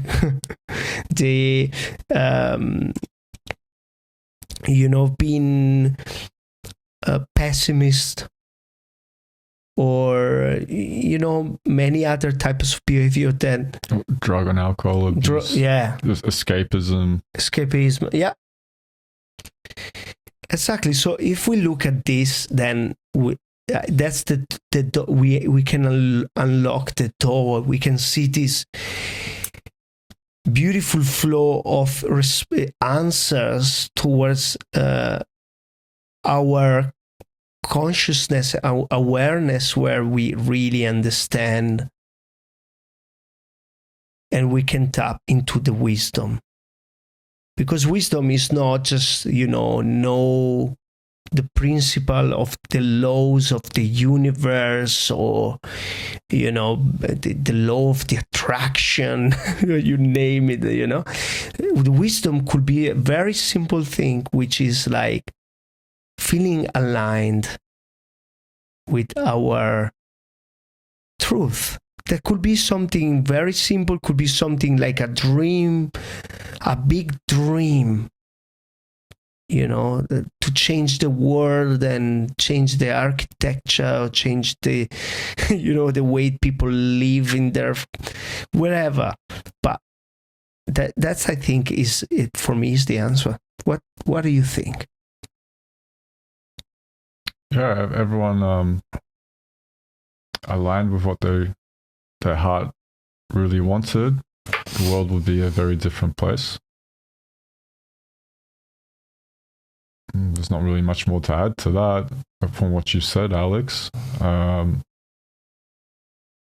S1: the you know, being a pessimist, or you know, many other types of behavior that
S3: drug and alcohol abuse, just escapism,
S1: yeah, exactly. So if we look at this, then that's we can unlock the door. We can see this beautiful flow of answers towards our consciousness, our awareness, where we really understand and we can tap into the wisdom. Because wisdom is not just, you know the principle of the laws of the universe, or, you know, the law of the attraction, you name it, you know. The wisdom could be a very simple thing, which is like feeling aligned with our truth. That could be something very simple, could be something like a dream, a big dream, to change the world and change the architecture, change the, the way people live in their, wherever. But that's, I think, is it for me, is the answer. What do you think?
S3: Yeah, everyone aligned with what their heart really wanted, the world would be a very different place. There's not really much more to add to that from what you said, Alex.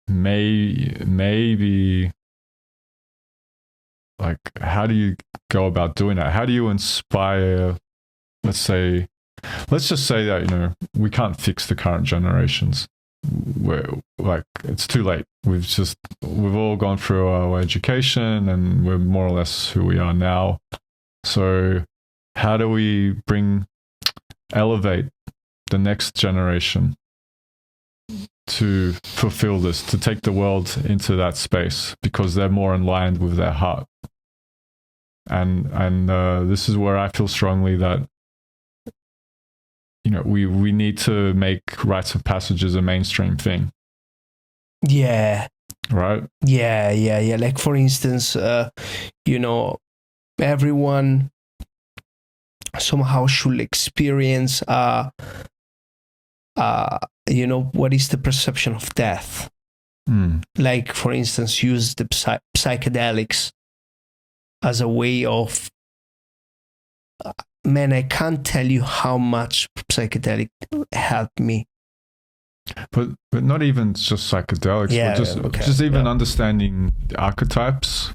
S3: Maybe like, how do you go about doing that? How do you inspire, let's just say that, we can't fix the current generations. It's too late. We've all gone through our education and we're more or less who we are now. So how do we elevate the next generation to fulfill this, to take the world into that space, because they're more in line with their heart? And this is where I feel strongly that we need to make rites of passage as a mainstream thing.
S1: Yeah.
S3: Right?
S1: Yeah. Like, for instance, everyone somehow should experience, what is the perception of death? Like, for instance, use the psychedelics as a way of, man, I can't tell you how much psychedelic helped me.
S3: But not even just psychedelics, but just even understanding the archetypes.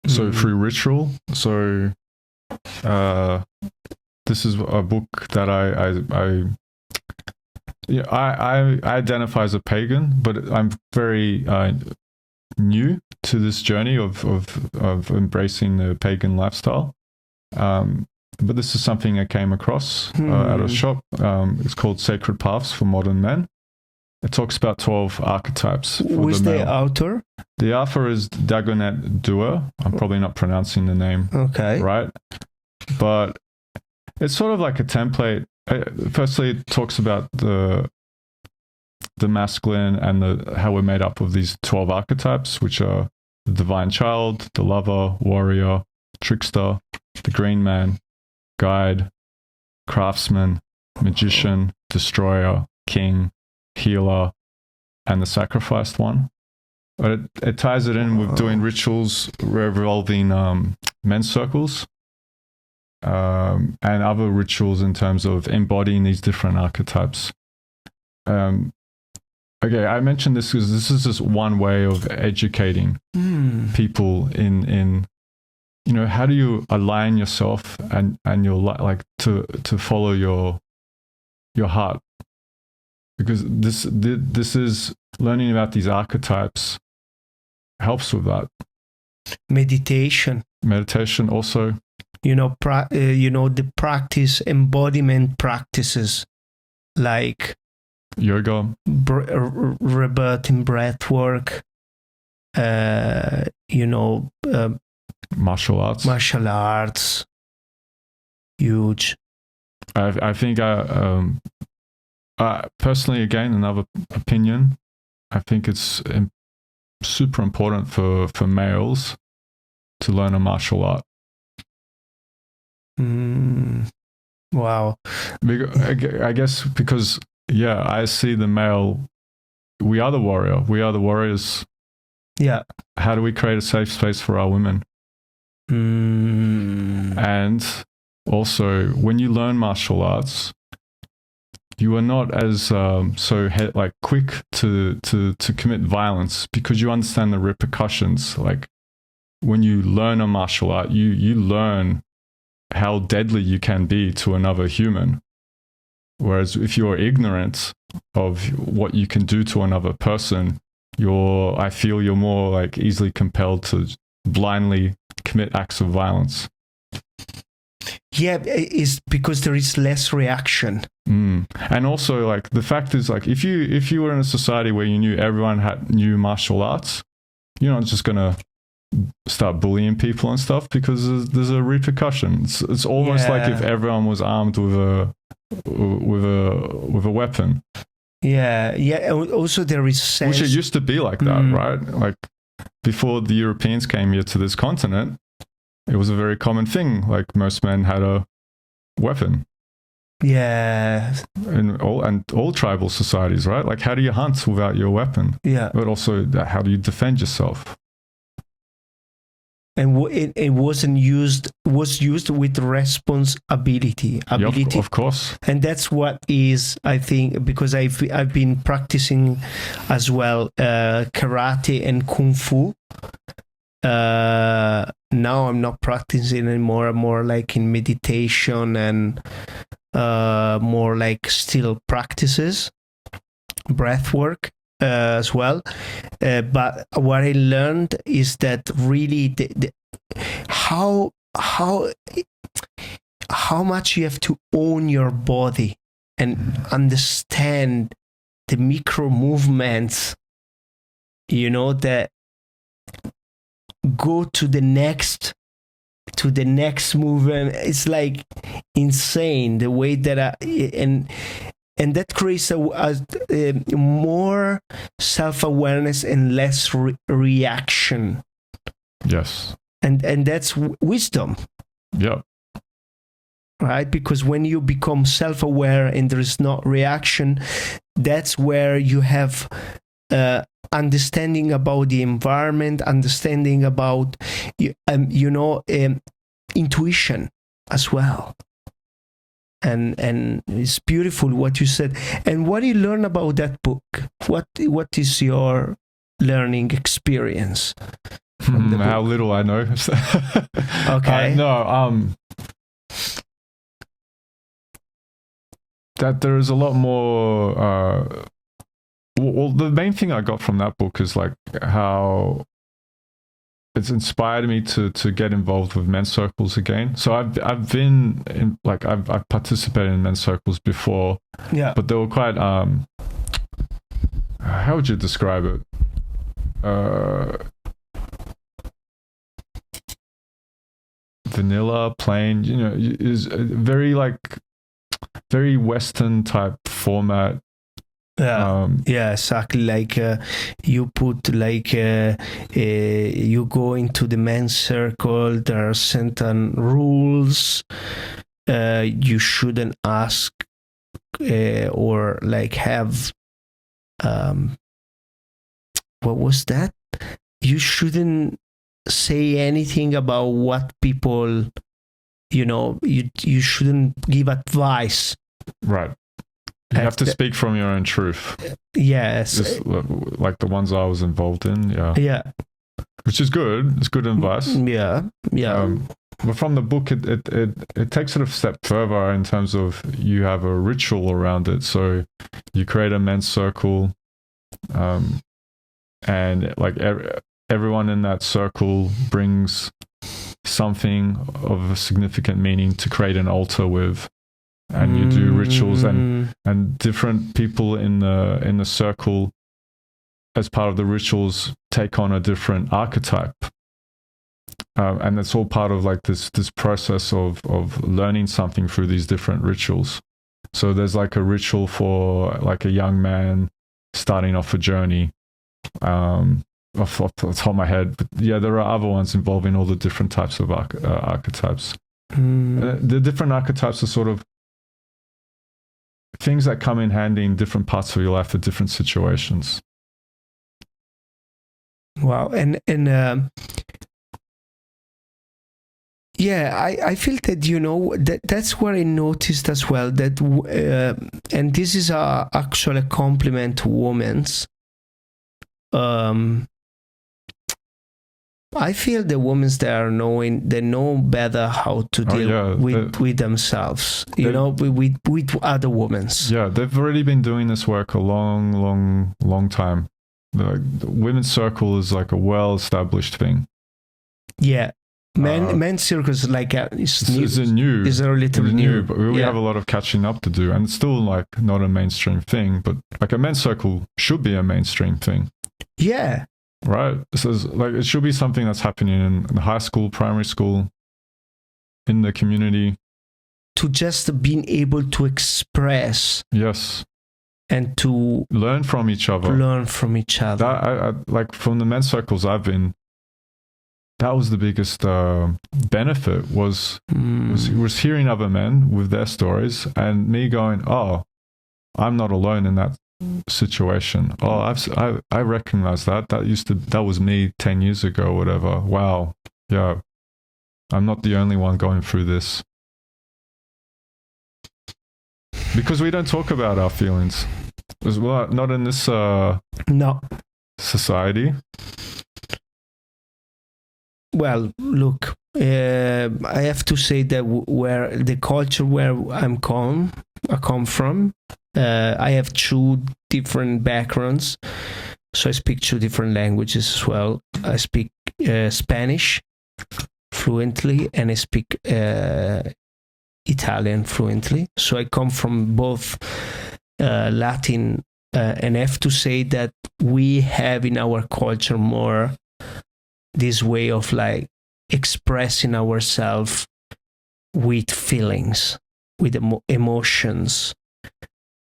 S3: So through ritual. So this is a book that I identify as a pagan, but I'm very new to this journey of embracing the pagan lifestyle. But this is something I came across at a shop. It's called Sacred Paths for Modern Men. It talks about 12 archetypes.
S1: Who is the author?
S3: The author is Dagonet Duer. I'm probably not pronouncing the name right. But it's sort of like a template. Firstly, it talks about the masculine and how we're made up of these 12 archetypes, which are the divine child, the lover, warrior, trickster, the green man, guide, craftsman, magician, destroyer, king, healer, and the sacrificed one. But it ties it in with doing rituals revolving men's circles and other rituals in terms of embodying these different archetypes. Okay, I mentioned this because this is just one way of educating people in how do you align yourself and your to follow your heart, because this is learning about these archetypes helps with that. Meditation also, the practice, embodiment practices like yoga, rebirthing breath work, martial arts, huge. I think personally, again, another opinion, I think it's super important for males to learn a martial art.
S1: Wow.
S3: I guess because, I see the male, we are the warrior, we are the warriors.
S1: Yeah.
S3: How do we create a safe space for our women? And also, when you learn martial arts, you are not as quick to commit violence, because you understand the repercussions. Like, when you learn a martial art, you learn how deadly you can be to another human. Whereas if you're ignorant of what you can do to another person, I feel you're more easily compelled to blindly commit acts of violence.
S1: Yeah, it's because there is less reaction.
S3: And also, like, the fact is, like, if you were in a society where you knew everyone knew martial arts, you're not just gonna start bullying people and stuff, because there's a repercussion. It's almost like if everyone was armed with a weapon.
S1: Yeah. Also, there is sense.
S3: Which it used to be like that, right? Like, before the Europeans came here to this continent, it was a very common thing. Like, most men had a weapon.
S1: Yeah.
S3: And all tribal societies, right? Like, how do you hunt without your weapon?
S1: Yeah.
S3: But also, how do you defend yourself?
S1: And it was used with responsibility.
S3: Yep, of course.
S1: And that's what is, I think, because I've been practicing as well karate and kung fu. Now I'm not practicing anymore. I'm more like in meditation and more like still practices, breath work. As well, but what I learned is that really how much you have to own your body and understand the micro movements, that go to the next movement. It's like insane the way that and that creates a more self-awareness and less reaction.
S3: Yes.
S1: And that's wisdom.
S3: Yeah.
S1: Right? Because when you become self-aware and there is not reaction, that's where you have understanding about the environment, understanding about, intuition as well. And it's beautiful what you said. And what do you learn about that book? What is your learning experience?
S3: How little I know.
S1: Okay.
S3: That there is a lot more. Well, the main thing I got from that book is like how it's inspired me to get involved with men's circles again. So I've been in, like, I've participated in men's circles before.
S1: Yeah.
S3: But they were quite how would you describe it? Vanilla, plain, is very very Western type format.
S1: Yeah, exactly. Like you put you go into the men's circle. There are certain rules. You shouldn't ask or like have. What was that? You shouldn't say anything about what people. You shouldn't give advice.
S3: Right. You have to speak from your own truth.
S1: Yes.
S3: Just like the ones I was involved in. Yeah.
S1: Yeah.
S3: Which is good. It's good advice.
S1: Yeah. Yeah.
S3: But from the book, it takes it a step further in terms of you have a ritual around it. So you create a men's circle, and like everyone in that circle brings something of a significant meaning to create an altar with. And you do rituals, and different people in the circle, as part of the rituals, take on a different archetype, and it's all part of like this process of learning something through these different rituals. So there's like a ritual for like a young man starting off a journey, off the top of my head, but yeah, there are other ones involving all the different types of archetypes. The different archetypes are sort of things that come in handy in different parts of your life at different situations.
S1: Wow. And I feel that, that's what I noticed as well, that, and this is actually a compliment to women's. I feel the women they know better how to deal with themselves, with other women.
S3: Yeah, they've already been doing this work a long time. The women's circle is like a well-established thing.
S1: Yeah, men's circles
S3: is relatively
S1: new,
S3: but we have a lot of catching up to do, and it's still like not a mainstream thing, but like a men's circle should be a mainstream thing.
S1: Yeah.
S3: Right. So like it should be something that's happening in high school, primary school, in the community.
S1: To just being able to express.
S3: Yes.
S1: And to
S3: learn from each other.
S1: That
S3: I like from the men's circles I've been. That was the biggest benefit was hearing other men with their stories and me going, oh, I'm not alone in that situation. Oh, I recognize that. That was me 10 years ago, or whatever. Wow. Yeah. I'm not the only one going through this. Because we don't talk about our feelings. Well, not in this society.
S1: Well, look, I have to say that where the culture where I come from, I have 2 different backgrounds. So I speak 2 different languages as well. I speak Spanish fluently, and I speak Italian fluently. So I come from both Latin, and I have to say that we have in our culture more this way of like expressing ourselves with feelings, with emotions,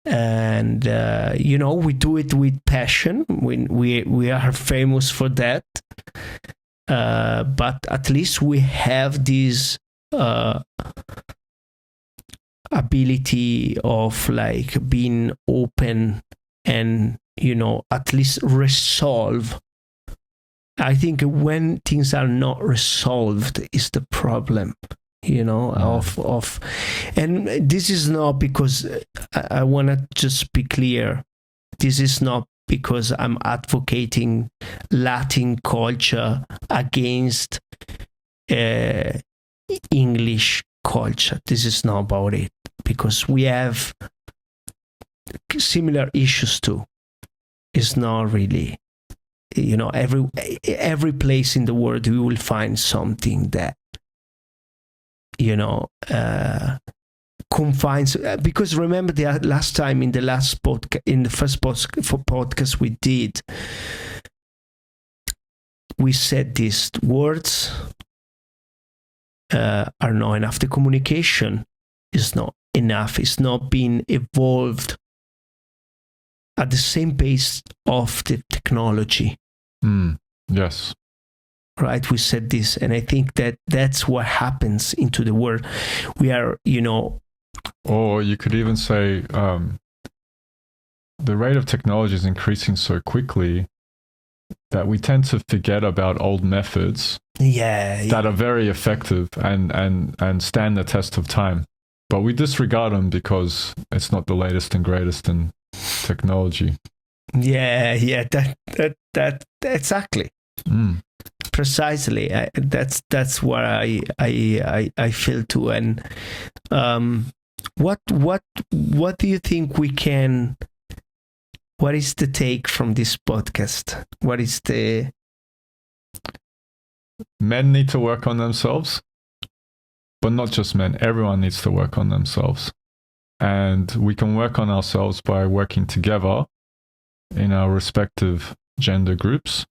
S1: and we do it with passion. We are famous for that, but at least we have this ability of like being open and at least resolve. I think when things are not resolved is the problem, of and this is not because I want to just be clear. This is not because I'm advocating Latin culture against English culture. This is not about it, because we have similar issues too. It's not really, every place in the world we will find something that confines. Because remember the last time in the first podcast we did, we said these words are not enough. The communication is not enough. It's not being evolved at the same pace of the technology.
S3: Yes.
S1: Right. We said this, and I think that's what happens into the world. We are,
S3: Or you could even say the rate of technology is increasing so quickly that we tend to forget about old methods that are very effective and stand the test of time. But we disregard them because it's not the latest and greatest in technology.
S1: Yeah, that exactly. Precisely. That's what I feel too. And what do you think we can? What is the take from this podcast? What is the?
S3: Men need to work on themselves, but not just men. Everyone needs to work on themselves, and we can work on ourselves by working together in our respective gender groups.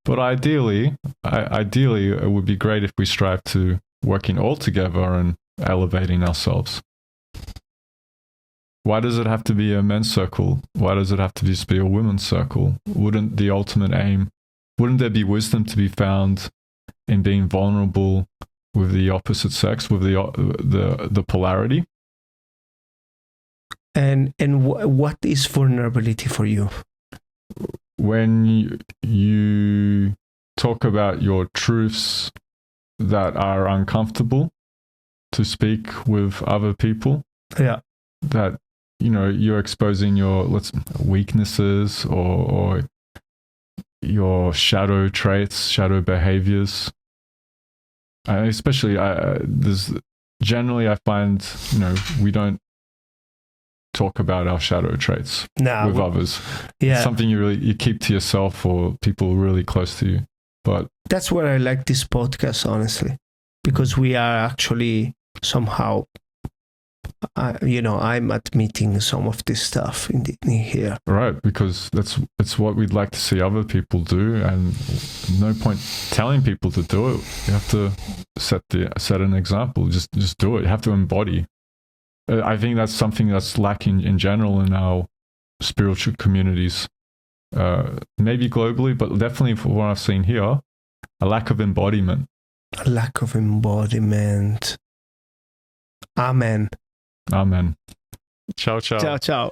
S3: But ideally, it would be great if we strive to working all together and elevating ourselves. Why does it have to be a men's circle? Why does it have to just be a women's circle? Wouldn't the ultimate aim, wouldn't there be wisdom to be found in being vulnerable with the opposite sex, with the polarity?
S1: And what is vulnerability for you?
S3: When you talk about your truths that are uncomfortable to speak with other people, that you're exposing your weaknesses or your shadow traits, shadow behaviors. Especially, generally I find we don't talk about our shadow traits with others. It's something you keep to yourself or people really close to you. But
S1: that's why I like this podcast, honestly. because we are actually somehow, I'm admitting some of this stuff in here.
S3: Right, because it's what we'd like to see other people do, and no point telling people to do it. You have to set an example. Just do it. You have to embody. I think that's something that's lacking in general in our spiritual communities, maybe globally, but definitely for what I've seen here, a lack of embodiment.
S1: A lack of embodiment. Amen.
S3: Amen. Ciao, ciao.
S1: Ciao, ciao.